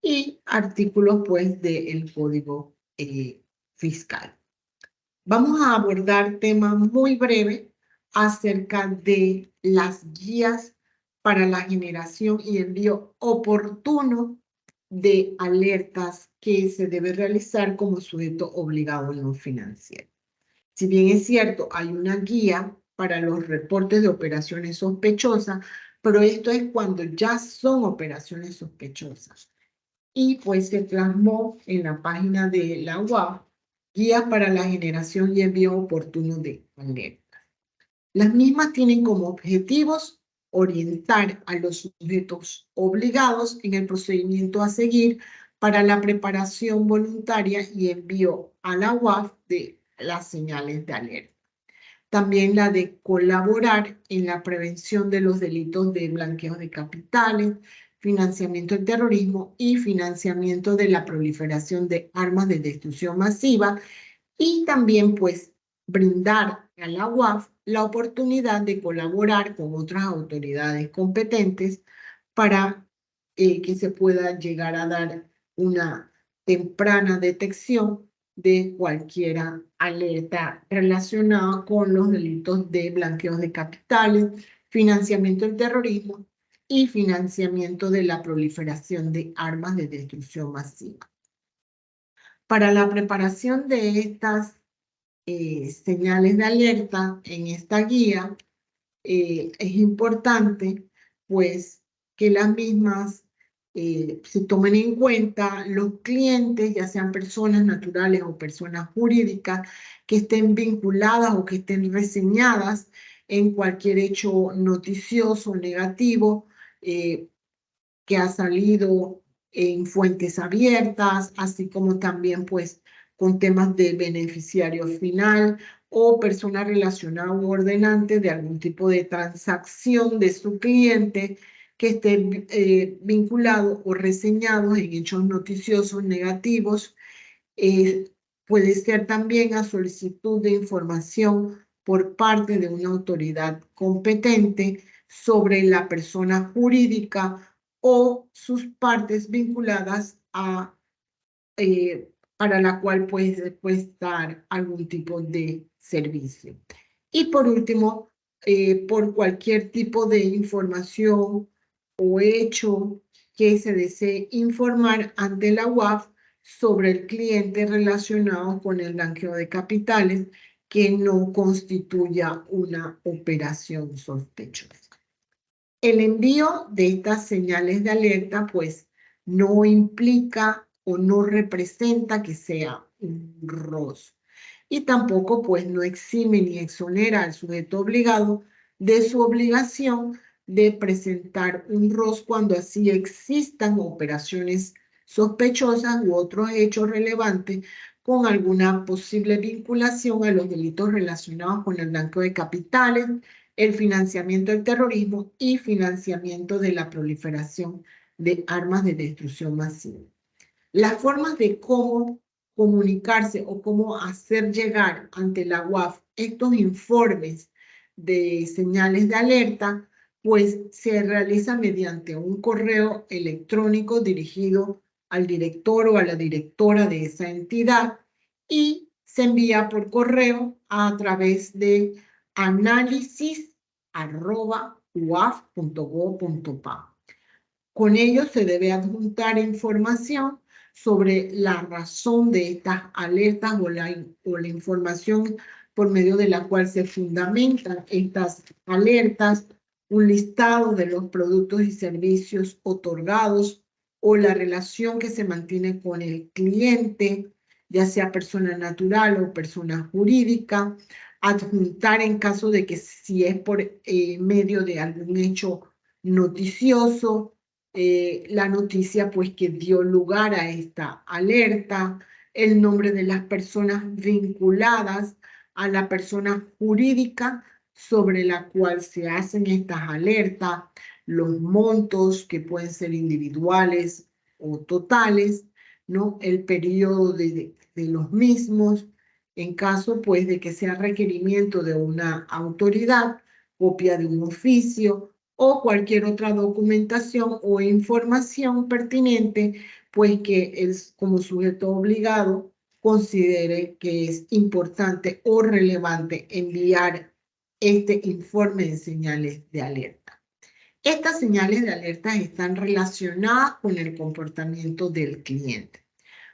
y artículos, pues, del Código Fiscal. Vamos a abordar temas muy breves acerca de las guías para la generación y envío oportuno de alertas que se debe realizar como sujeto obligado no financiero. Si bien es cierto, hay una guía para los reportes de operaciones sospechosas, pero esto es cuando ya son operaciones sospechosas. Y pues se plasmó en la página de la UAF, guía para la generación y envío oportuno de alertas. Las mismas tienen como objetivos orientar a los sujetos obligados en el procedimiento a seguir para la preparación voluntaria y envío a la UAF de las señales de alerta. También la de colaborar en la prevención de los delitos de blanqueo de capitales, financiamiento del terrorismo y financiamiento de la proliferación de armas de destrucción masiva, y también, pues, brindar a la UAF la oportunidad de colaborar con otras autoridades competentes para que se pueda llegar a dar una temprana detección de cualquier alerta relacionada con los delitos de blanqueo de capitales, financiamiento del terrorismo y financiamiento de la proliferación de armas de destrucción masiva. Para la preparación de estas señales de alerta en esta guía, es importante, pues, que las mismas se tomen en cuenta los clientes, ya sean personas naturales o personas jurídicas, que estén vinculadas o que estén reseñadas en cualquier hecho noticioso negativo que ha salido en fuentes abiertas, así como también, pues, con temas de beneficiario final o persona relacionada o ordenante de algún tipo de transacción de su cliente que esté vinculado o reseñado en hechos noticiosos negativos. Puede ser también a solicitud de información por parte de una autoridad competente sobre la persona jurídica o sus partes vinculadas a para la cual puede prestar algún tipo de servicio. Y por último, por cualquier tipo de información o hecho que se desee informar ante la UAF sobre el cliente relacionado con el blanqueo de capitales que no constituya una operación sospechosa. El envío de estas señales de alerta, pues, no implica o no representa que sea un ROS. Y tampoco, pues, no exime ni exonera al sujeto obligado de su obligación de presentar un ROS cuando así existan operaciones sospechosas u otros hechos relevantes con alguna posible vinculación a los delitos relacionados con el blanqueo de capitales, el financiamiento del terrorismo y financiamiento de la proliferación de armas de destrucción masiva. Las formas de cómo comunicarse o cómo hacer llegar ante la UAF estos informes de señales de alerta, pues se realiza mediante un correo electrónico dirigido al director o a la directora de esa entidad y se envía por correo a través de análisis@uaf.gov.pa. Con ello se debe adjuntar información sobre la razón de estas alertas o la información por medio de la cual se fundamentan estas alertas, un listado de los productos y servicios otorgados o la relación que se mantiene con el cliente, ya sea persona natural o persona jurídica, adjuntar en caso de que si es por medio de algún hecho noticioso, la noticia pues que dio lugar a esta alerta, el nombre de las personas vinculadas a la persona jurídica sobre la cual se hacen estas alertas, los montos que pueden ser individuales o totales, ¿no? El periodo de los mismos, en caso pues de que sea requerimiento de una autoridad, copia de un oficio o cualquier otra documentación o información pertinente, pues que es como sujeto obligado considere que es importante o relevante enviar este informe de señales de alerta. Estas señales de alerta están relacionadas con el comportamiento del cliente,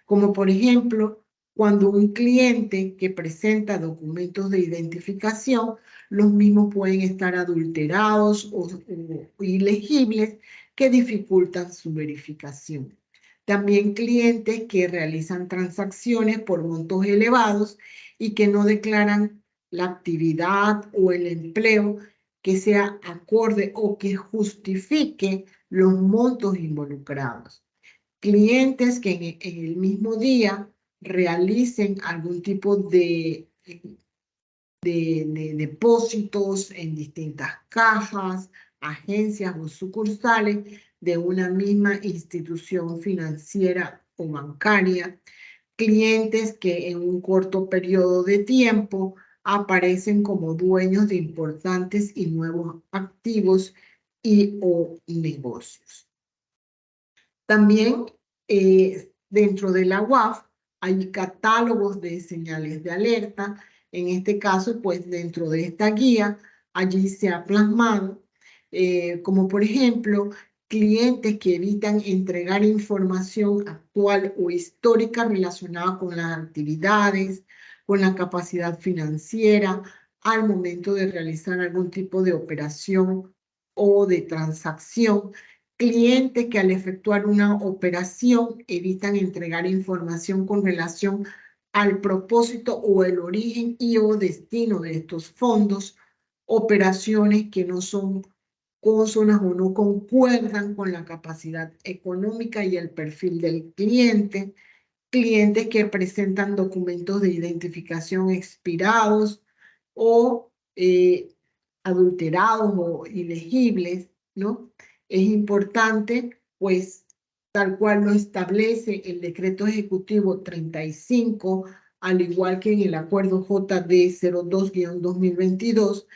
como por ejemplo, cuando un cliente que presenta documentos de identificación, los mismos pueden estar adulterados o ilegibles que dificultan su verificación. También clientes que realizan transacciones por montos elevados y que no declaran la actividad o el empleo que sea acorde o que justifique los montos involucrados. Clientes que en el mismo día realicen algún tipo de depósitos en distintas cajas, agencias o sucursales de una misma institución financiera o bancaria, clientes que en un corto periodo de tiempo aparecen como dueños de importantes y nuevos activos y o negocios. También dentro de la UAF hay catálogos de señales de alerta. En este caso, pues dentro de esta guía, allí se ha plasmado, como por ejemplo, clientes que evitan entregar información actual o histórica relacionada con las actividades, con la capacidad financiera, al momento de realizar algún tipo de operación o de transacción. Clientes que al efectuar una operación evitan entregar información con relación al propósito o el origen y o destino de estos fondos, operaciones que no son consonas o no concuerdan con la capacidad económica y el perfil del cliente, clientes que presentan documentos de identificación expirados o adulterados o ilegibles, ¿no? Es importante, pues, tal cual lo establece el decreto ejecutivo 35, al igual que en el acuerdo JD 02-2022,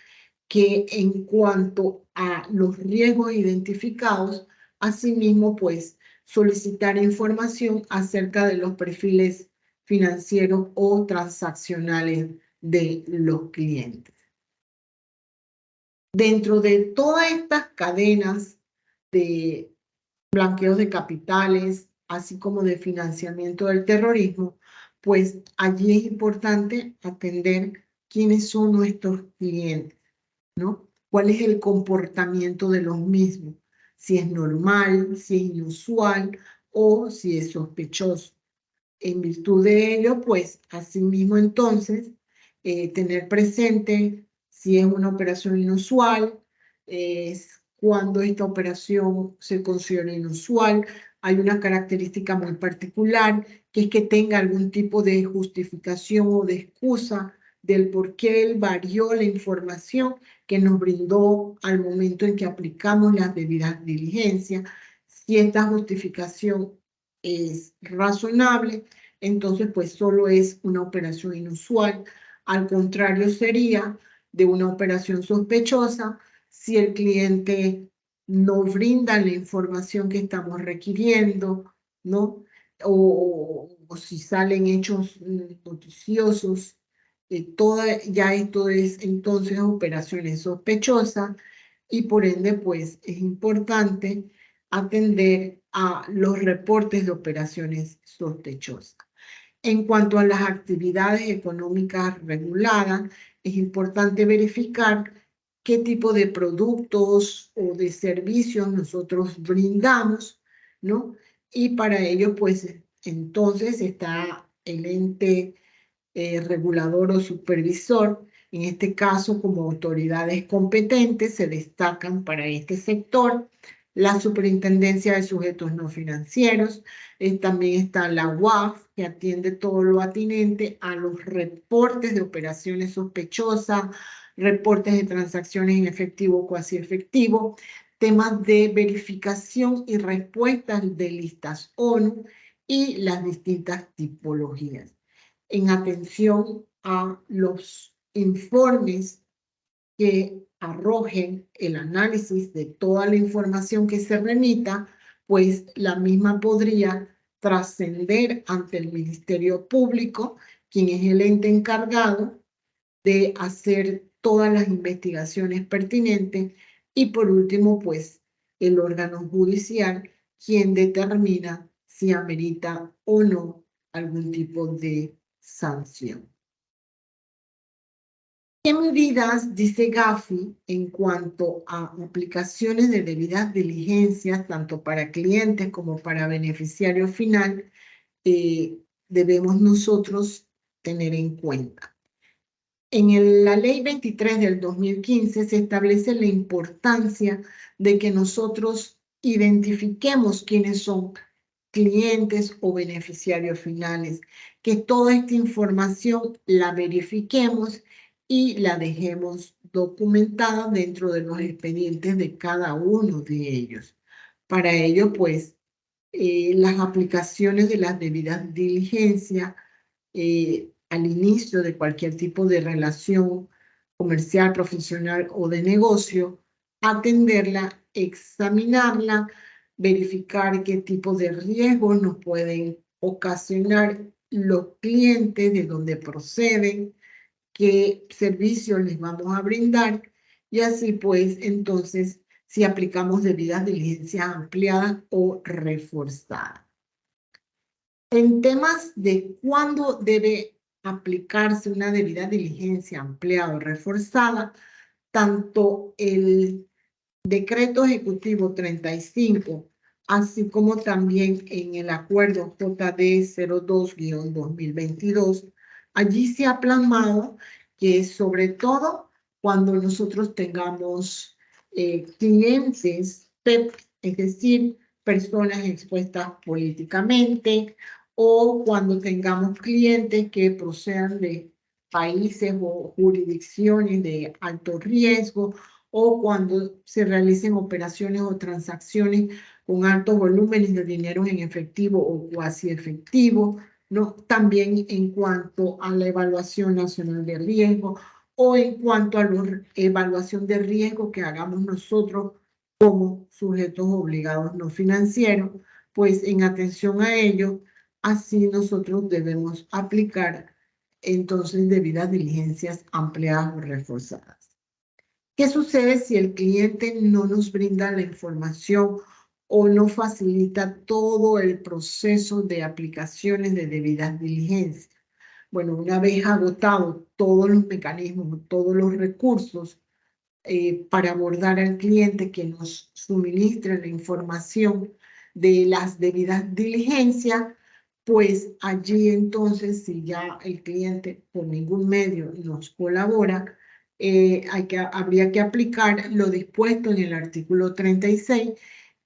que en cuanto a los riesgos identificados, asimismo, pues, solicitar información acerca de los perfiles financieros o transaccionales de los clientes. Dentro de todas estas cadenas de blanqueos de capitales, así como de financiamiento del terrorismo, pues allí es importante atender quiénes son nuestros clientes, ¿no? ¿Cuál es el comportamiento de los mismos? Si es normal, si es inusual o si es sospechoso. En virtud de ello, pues, asimismo entonces, tener presente si es una operación inusual, es cuando esta operación se considera inusual. Hay una característica muy particular, que es que tenga algún tipo de justificación o de excusa del por qué él varió la información que nos brindó al momento en que aplicamos las debidas diligencias. Si esta justificación es razonable, entonces pues solo es una operación inusual. Al contrario sería de una operación sospechosa si el cliente no brinda la información que estamos requiriendo, ¿no? O si salen hechos noticiosos, ya esto es entonces operaciones sospechosas y por ende pues es importante atender a los reportes de operaciones sospechosas. En cuanto a las actividades económicas reguladas, es importante verificar qué tipo de productos o de servicios nosotros brindamos, ¿no? Y para ello, pues, entonces está el ente regulador o supervisor, en este caso como autoridades competentes, se destacan para este sector la Superintendencia de Sujetos No Financieros, también está la UAF, que atiende todo lo atinente a los reportes de operaciones sospechosas, reportes de transacciones en efectivo o cuasi efectivo, temas de verificación y respuestas de listas ONU y las distintas tipologías. En atención a los informes que arrojen el análisis de toda la información que se remita, pues la misma podría trascender ante el Ministerio Público, quien es el ente encargado de hacer todas las investigaciones pertinentes, y por último, pues el órgano judicial, quien determina si amerita o no algún tipo de sanción. ¿Qué medidas dice Gafi en cuanto a aplicaciones de debidas diligencias, tanto para clientes como para beneficiario final, debemos nosotros tener en cuenta? En la Ley 23 del 2015 se establece la importancia de que nosotros identifiquemos quiénes son clientes o beneficiarios finales, que toda esta información la verifiquemos y la dejemos documentada dentro de los expedientes de cada uno de ellos. Para ello, pues, las aplicaciones de las debidas diligencias al inicio de cualquier tipo de relación comercial, profesional o de negocio, atenderla, examinarla, verificar qué tipo de riesgos nos pueden ocasionar los clientes, de dónde proceden, qué servicios les vamos a brindar, y así pues entonces si aplicamos debidas diligencias ampliadas o reforzadas. En temas de cuándo debe aplicarse una debida diligencia ampliada o reforzada, tanto el Decreto Ejecutivo 35, así como también en el Acuerdo JD 02-2022, allí se ha plasmado que sobre todo cuando nosotros tengamos clientes PEP, es decir, personas expuestas políticamente, o cuando tengamos clientes que procedan de países o jurisdicciones de alto riesgo, o cuando se realicen operaciones o transacciones con altos volúmenes de dinero en efectivo o cuasi efectivo, ¿no? También en cuanto a la evaluación nacional de riesgo o en cuanto a la evaluación de riesgo que hagamos nosotros como sujetos obligados no financieros, pues en atención a ello, así nosotros debemos aplicar entonces debidas diligencias ampliadas o reforzadas. ¿Qué sucede si el cliente no nos brinda la información o no facilita todo el proceso de aplicaciones de debidas diligencias? Bueno, una vez agotado todos los mecanismos, todos los recursos para abordar al cliente que nos suministre la información de las debidas diligencias, pues allí entonces, si ya el cliente por ningún medio nos colabora, habría que aplicar lo dispuesto en el artículo 36,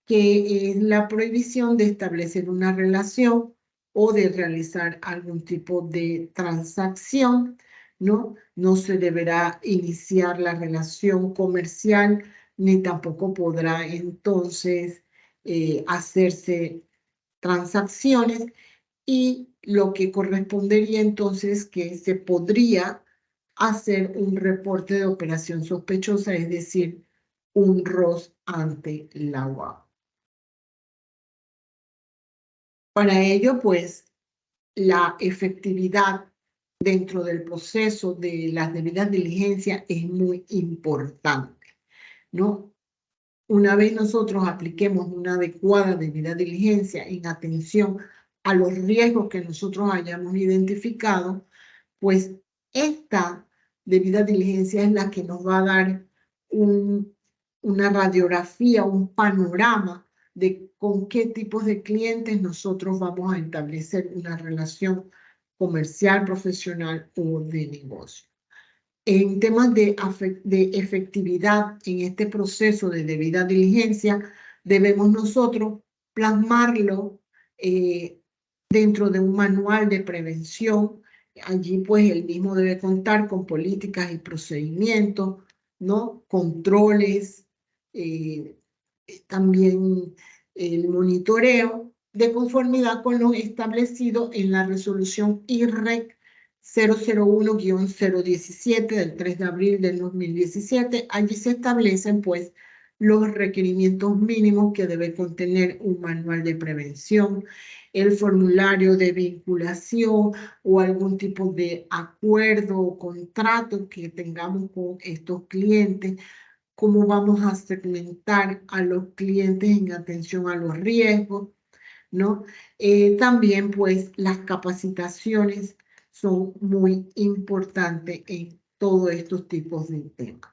que es la prohibición de establecer una relación o de realizar algún tipo de transacción, ¿no? No se deberá iniciar la relación comercial, ni tampoco podrá entonces hacerse transacciones y lo que correspondería entonces que se podría hacer un reporte de operación sospechosa, es decir, un ROS ante la UAF. Para ello, pues, la efectividad dentro del proceso de las debidas diligencias es muy importante, ¿no? Una vez nosotros apliquemos una adecuada debida diligencia en atención a los riesgos que nosotros hayamos identificado, pues esta debida diligencia es la que nos va a dar una radiografía, un panorama de con qué tipos de clientes nosotros vamos a establecer una relación comercial, profesional o de negocio. En temas de efectividad en este proceso de debida diligencia, debemos nosotros plasmarlo dentro de un manual de prevención. Allí pues el mismo debe contar con políticas y procedimientos, ¿no? Controles, también el monitoreo de conformidad con lo establecido en la resolución IRREC 001-017 del 3 de abril del 2017. Allí se establecen pues los requerimientos mínimos que debe contener un manual de prevención, el formulario de vinculación o algún tipo de acuerdo o contrato que tengamos con estos clientes, cómo vamos a segmentar a los clientes en atención a los riesgos, ¿no? También, pues, las capacitaciones son muy importantes en todos estos tipos de temas.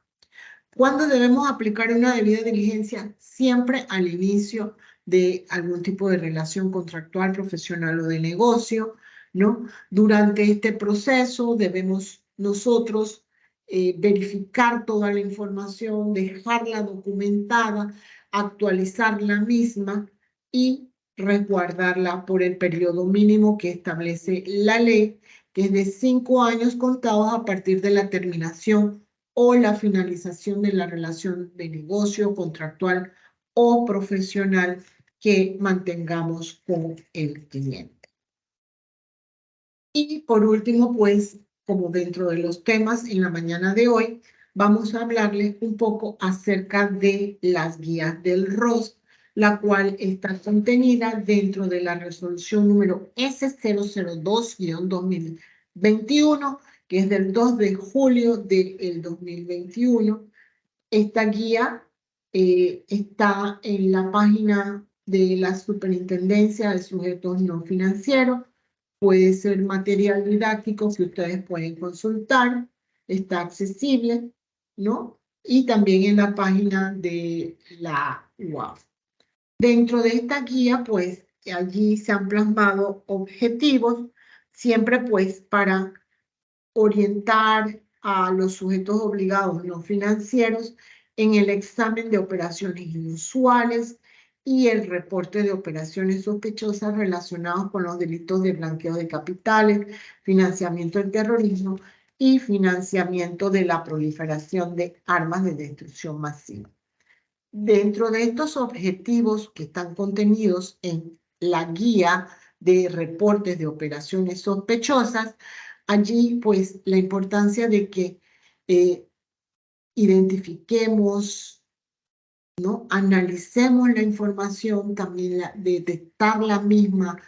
¿Cuándo debemos aplicar una debida diligencia? Siempre al inicio de algún tipo de relación contractual, profesional o de negocio, ¿no? Durante este proceso debemos nosotros verificar toda la información, dejarla documentada, actualizar la misma y resguardarla por el periodo mínimo que establece la ley, que es de 5 años contados a partir de la terminación o la finalización de la relación de negocio, contractual o profesional que mantengamos con el cliente. Y por último, pues, como dentro de los temas en la mañana de hoy, vamos a hablarles un poco acerca de las guías del ROS, la cual está contenida dentro de la resolución número S002-2021, que es del 2 de julio del 2021. Esta guía está en la página de la Superintendencia de Sujetos No Financieros. Puede ser material didáctico que ustedes pueden consultar, está accesible, ¿no? Y también en la página de la UAF. Dentro de esta guía, pues, allí se han plasmado objetivos, siempre pues para orientar a los sujetos obligados no financieros en el examen de operaciones inusuales y el reporte de operaciones sospechosas relacionadas con los delitos de blanqueo de capitales, financiamiento del terrorismo y financiamiento de la proliferación de armas de destrucción masiva. Dentro de estos objetivos que están contenidos en la guía de reportes de operaciones sospechosas, allí pues la importancia de que identifiquemos, ¿no? Analicemos la información, también detectar la misma,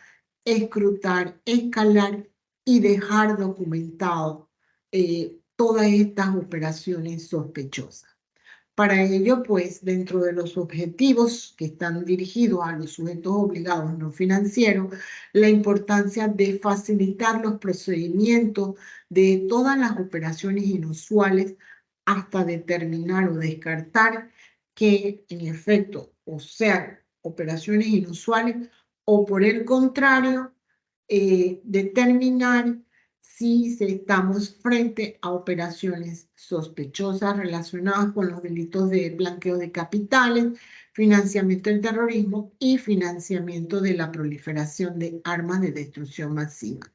escrutar, escalar y dejar documentado todas estas operaciones sospechosas. Para ello, pues, dentro de los objetivos que están dirigidos a los sujetos obligados no financieros, la importancia de facilitar los procedimientos de todas las operaciones inusuales hasta determinar o descartar que, en efecto, o sean operaciones inusuales o, por el contrario, determinar si estamos frente a operaciones sospechosas relacionadas con los delitos de blanqueo de capitales, financiamiento del terrorismo y financiamiento de la proliferación de armas de destrucción masiva.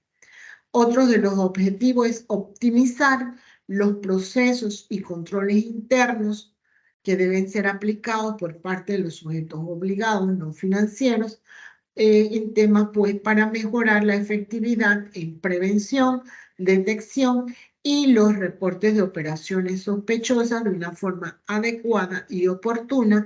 Otro de los objetivos es optimizar los procesos y controles internos que deben ser aplicados por parte de los sujetos obligados no financieros en temas pues para mejorar la efectividad en prevención, detección y los reportes de operaciones sospechosas de una forma adecuada y oportuna.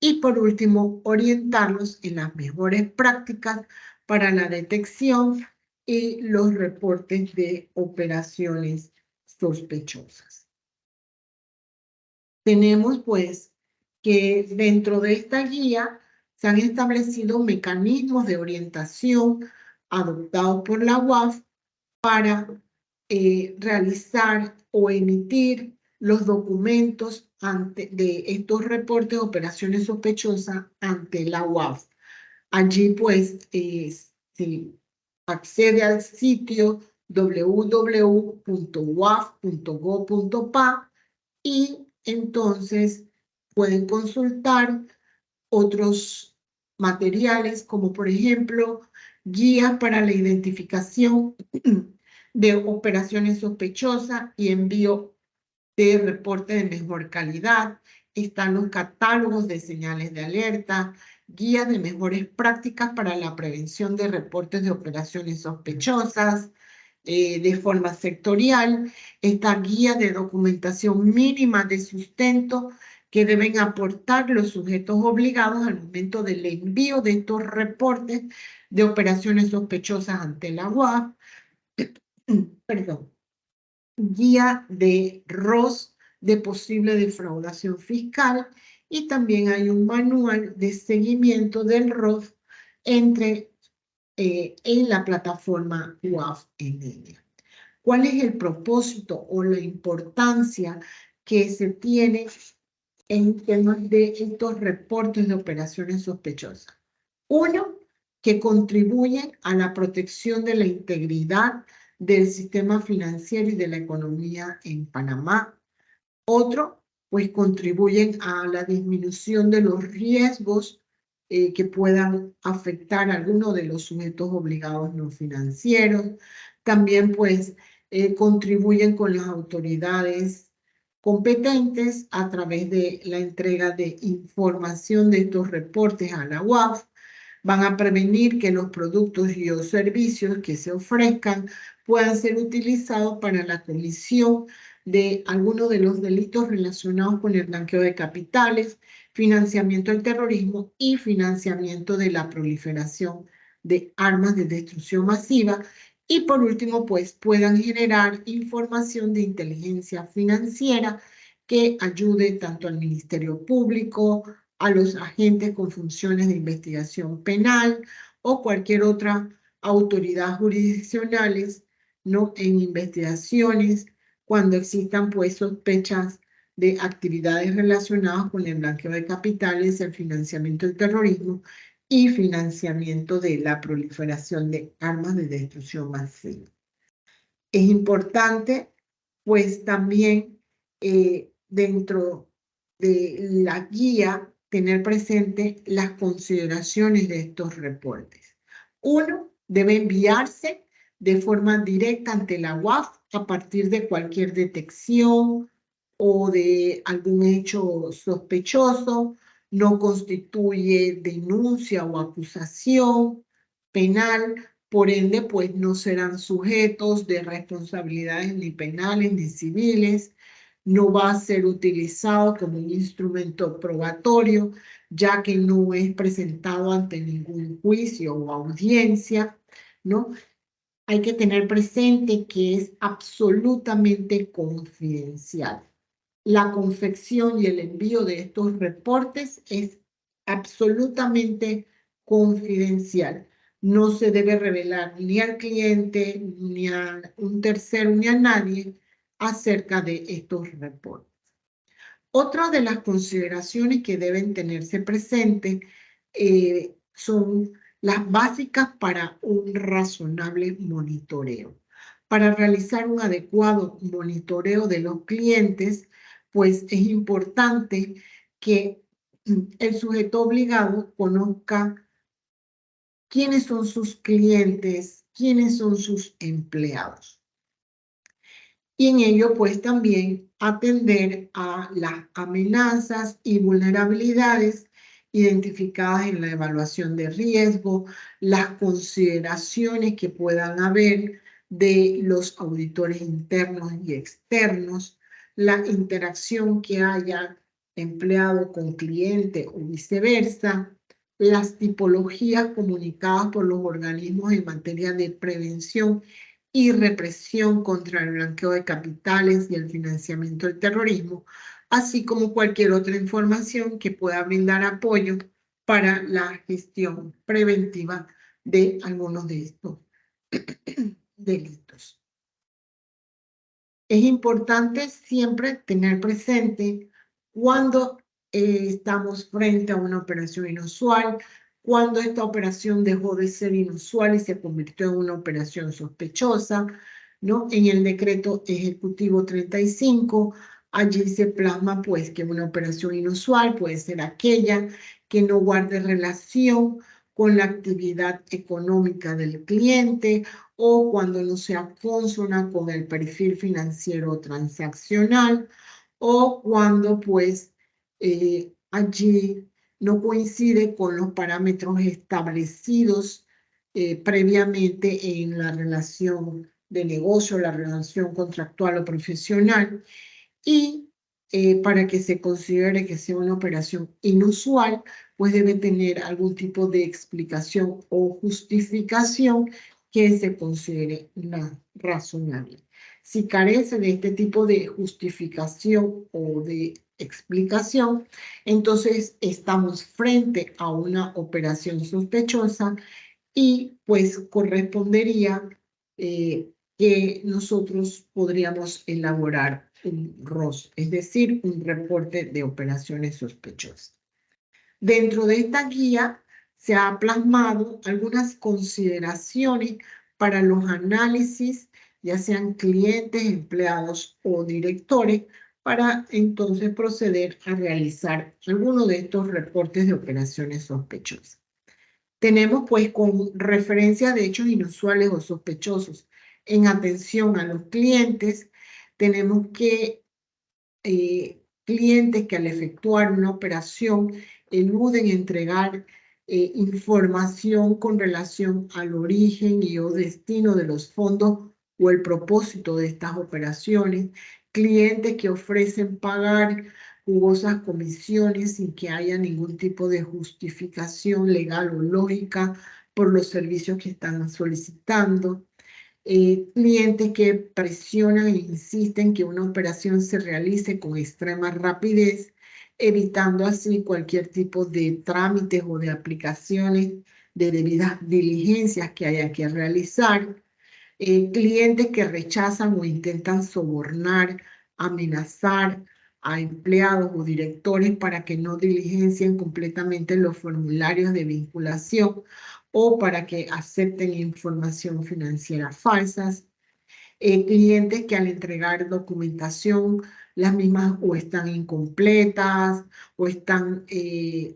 Y por último, orientarlos en las mejores prácticas para la detección y los reportes de operaciones sospechosas. Tenemos pues que dentro de esta guía se han establecido mecanismos de orientación adoptados por la UAF para realizar o emitir los documentos de estos reportes de operaciones sospechosas ante la UAF. Allí pues se accede al sitio www.uaf.gov.pa y entonces pueden consultar otros materiales como por ejemplo guías para la identificación de operaciones sospechosas y envío de reporte de mejor calidad. Están los catálogos de señales de alerta, guías de mejores prácticas para la prevención de reportes de operaciones sospechosas, de forma sectorial. Esta guía de documentación mínima de sustento que deben aportar los sujetos obligados al momento del envío de estos reportes de operaciones sospechosas ante la UAF. Perdón. Guía de ROS de posible defraudación fiscal y también hay un manual de seguimiento del ROS en la plataforma UAF en línea. ¿Cuál es el propósito o la importancia que se tiene en temas de estos reportes de operaciones sospechosas? Uno, que contribuyen a la protección de la integridad del sistema financiero y de la economía en Panamá. Otro, pues contribuyen a la disminución de los riesgos que puedan afectar a alguno de los sujetos obligados no financieros. También, pues, contribuyen con las autoridades competentes a través de la entrega de información de estos reportes a la UAF. Van a prevenir que los productos y o servicios que se ofrezcan puedan ser utilizados para la comisión de algunos de los delitos relacionados con el blanqueo de capitales, financiamiento del terrorismo y financiamiento de la proliferación de armas de destrucción masiva. Y por último, pues puedan generar información de inteligencia financiera que ayude tanto al Ministerio Público, a los agentes con funciones de investigación penal o cualquier otra autoridad jurisdiccionales, ¿no? En investigaciones cuando existan pues sospechas de actividades relacionadas con el blanqueo de capitales, el financiamiento del terrorismo y financiamiento de la proliferación de armas de destrucción masiva. Es importante pues también dentro de la guía tener presente las consideraciones de estos reportes. Uno, debe enviarse de forma directa ante la UAF a partir de cualquier detección o de algún hecho sospechoso, no constituye denuncia o acusación penal, por ende, pues no serán sujetos de responsabilidades ni penales ni civiles, no va a ser utilizado como un instrumento probatorio, ya que no es presentado ante ningún juicio o audiencia, ¿no? Hay que tener presente que es absolutamente confidencial. La confección y el envío de estos reportes es absolutamente confidencial. No se debe revelar ni al cliente, ni a un tercero, ni a nadie acerca de estos reportes. Otra de las consideraciones que deben tenerse presentes son las básicas para un razonable monitoreo. Para realizar un adecuado monitoreo de los clientes, pues es importante que el sujeto obligado conozca quiénes son sus clientes, quiénes son sus empleados. Y en ello, pues también atender a las amenazas y vulnerabilidades identificadas en la evaluación de riesgo, las consideraciones que puedan haber de los auditores internos y externos, la interacción que haya empleado con cliente o viceversa, las tipologías comunicadas por los organismos en materia de prevención y represión contra el blanqueo de capitales y el financiamiento del terrorismo, así como cualquier otra información que pueda brindar apoyo para la gestión preventiva de algunos de estos delitos. Es importante siempre tener presente cuando estamos frente a una operación inusual, cuando esta operación dejó de ser inusual y se convirtió en una operación sospechosa, ¿no? En el decreto ejecutivo 35, allí se plasma pues que una operación inusual puede ser aquella que no guarde relación con la actividad económica del cliente o cuando no sea consona con el perfil financiero transaccional o cuando pues allí no coincide con los parámetros establecidos previamente en la relación de negocio, la relación contractual o profesional y para que se considere que sea una operación inusual, pues debe tener algún tipo de explicación o justificación que se considere razonable. Si carece de este tipo de justificación o de explicación, entonces estamos frente a una operación sospechosa y pues correspondería que nosotros podríamos elaborar un ROS, es decir, un reporte de operaciones sospechosas. Dentro de esta guía se ha plasmado algunas consideraciones para los análisis, ya sean clientes, empleados o directores, para entonces proceder a realizar alguno de estos reportes de operaciones sospechosas. Tenemos pues con referencia de hechos inusuales o sospechosos en atención a los clientes, tenemos que clientes que al efectuar una operación eluden entregar información con relación al origen y o destino de los fondos o el propósito de estas operaciones, clientes que ofrecen pagar jugosas comisiones sin que haya ningún tipo de justificación legal o lógica por los servicios que están solicitando, clientes que presionan e insisten que una operación se realice con extrema rapidez, evitando así cualquier tipo de trámites o de aplicaciones de debidas diligencias que haya que realizar, clientes que rechazan o intentan sobornar, amenazar a empleados o directores para que no diligencien completamente los formularios de vinculación o para que acepten información financiera falsas, clientes que al entregar documentación las mismas o están incompletas o están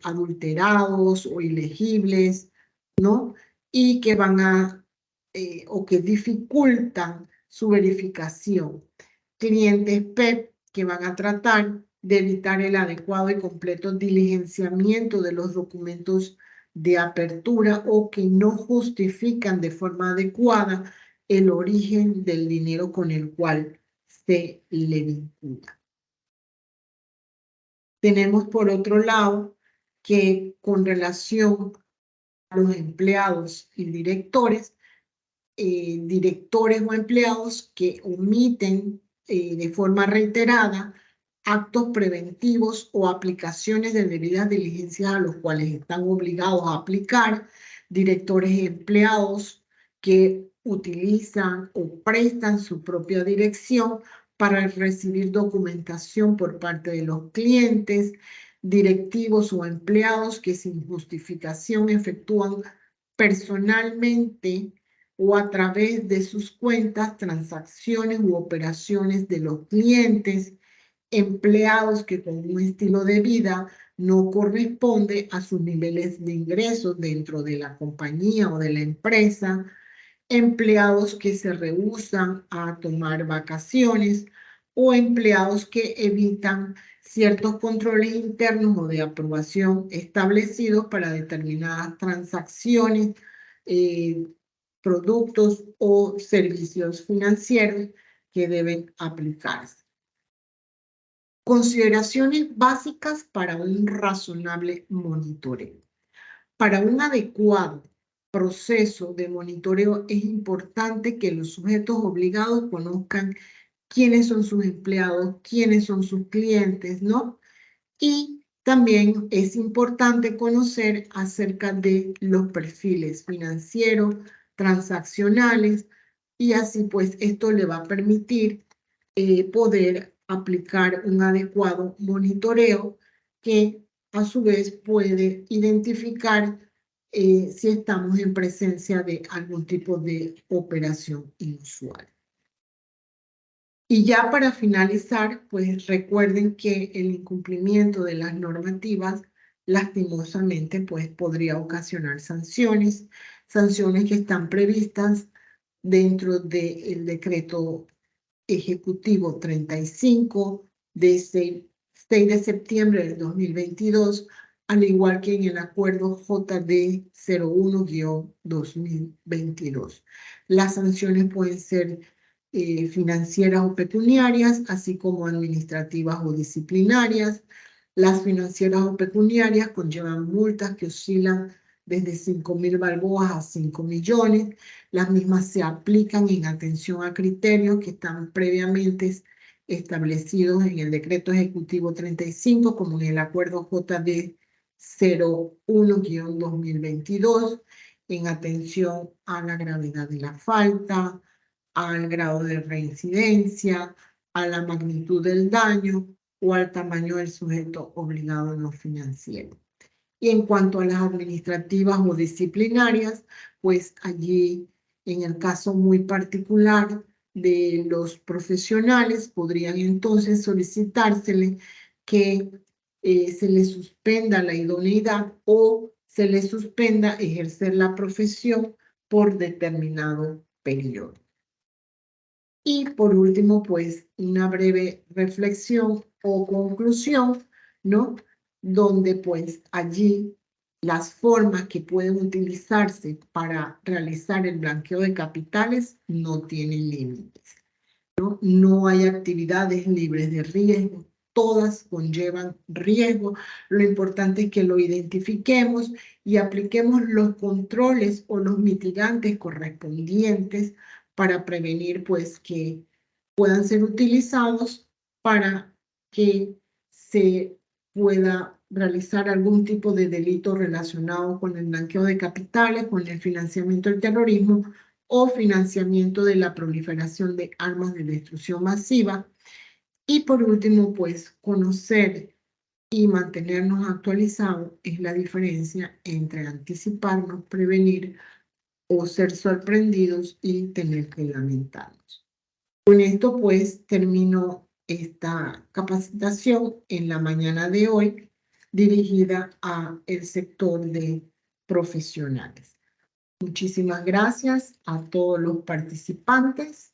adulterados o ilegibles, ¿no? Y que van a o que dificultan su verificación. Clientes PEP que van a tratar de evitar el adecuado y completo diligenciamiento de los documentos de apertura o que no justifican de forma adecuada el origen del dinero con el cual se le vincula. Tenemos por otro lado que con relación a los empleados y directores o empleados que omiten de forma reiterada actos preventivos o aplicaciones de debidas diligencias a los cuales están obligados a aplicar, directores y empleados que utilizan o prestan su propia dirección para recibir documentación por parte de los clientes, directivos o empleados que sin justificación efectúan personalmente o a través de sus cuentas, transacciones u operaciones de los clientes, empleados que con un estilo de vida no corresponde a sus niveles de ingresos dentro de la compañía o de la empresa, empleados que se rehúsan a tomar vacaciones o empleados que evitan ciertos controles internos o de aprobación establecidos para determinadas transacciones, productos o servicios financieros que deben aplicarse. Consideraciones básicas para un razonable monitoreo. Para un adecuado proceso de monitoreo es importante que los sujetos obligados conozcan quiénes son sus empleados, quiénes son sus clientes, ¿no? Y también es importante conocer acerca de los perfiles financieros, transaccionales, y así pues esto le va a permitir poder aplicar un adecuado monitoreo que a su vez puede identificar si estamos en presencia de algún tipo de operación inusual. Y ya para finalizar, pues recuerden que el incumplimiento de las normativas lastimosamente pues podría ocasionar sanciones que están previstas dentro del decreto ejecutivo 35 de 6 de septiembre del 2022, al igual que en el acuerdo JD 01-2022. Las sanciones pueden ser financieras o pecuniarias, así como administrativas o disciplinarias. Las financieras o pecuniarias conllevan multas que oscilan desde 5.000 balboas a 5 millones. Las mismas se aplican en atención a criterios que están previamente establecidos en el Decreto Ejecutivo 35, como en el Acuerdo JD 01-2022, en atención a la gravedad de la falta, al grado de reincidencia, a la magnitud del daño o al tamaño del sujeto obligado no financiero. Y en cuanto a las administrativas o disciplinarias, pues allí, en el caso muy particular de los profesionales, podrían entonces solicitársele que se les suspenda la idoneidad o se les suspenda ejercer la profesión por determinado periodo. Y por último, pues una breve reflexión o conclusión, ¿no? Donde pues allí las formas que pueden utilizarse para realizar el blanqueo de capitales no tienen límites, ¿no? No hay actividades libres de riesgo, todas conllevan riesgo. Lo importante es que lo identifiquemos y apliquemos los controles o los mitigantes correspondientes para prevenir pues que puedan ser utilizados para que se pueda realizar algún tipo de delito relacionado con el blanqueo de capitales, con el financiamiento del terrorismo o financiamiento de la proliferación de armas de destrucción masiva. Y por último, pues conocer y mantenernos actualizados es la diferencia entre anticiparnos, prevenir o ser sorprendidos y tener que lamentarnos. Con esto pues termino esta capacitación en la mañana de hoy dirigida al sector de profesionales. Muchísimas gracias a todos los participantes.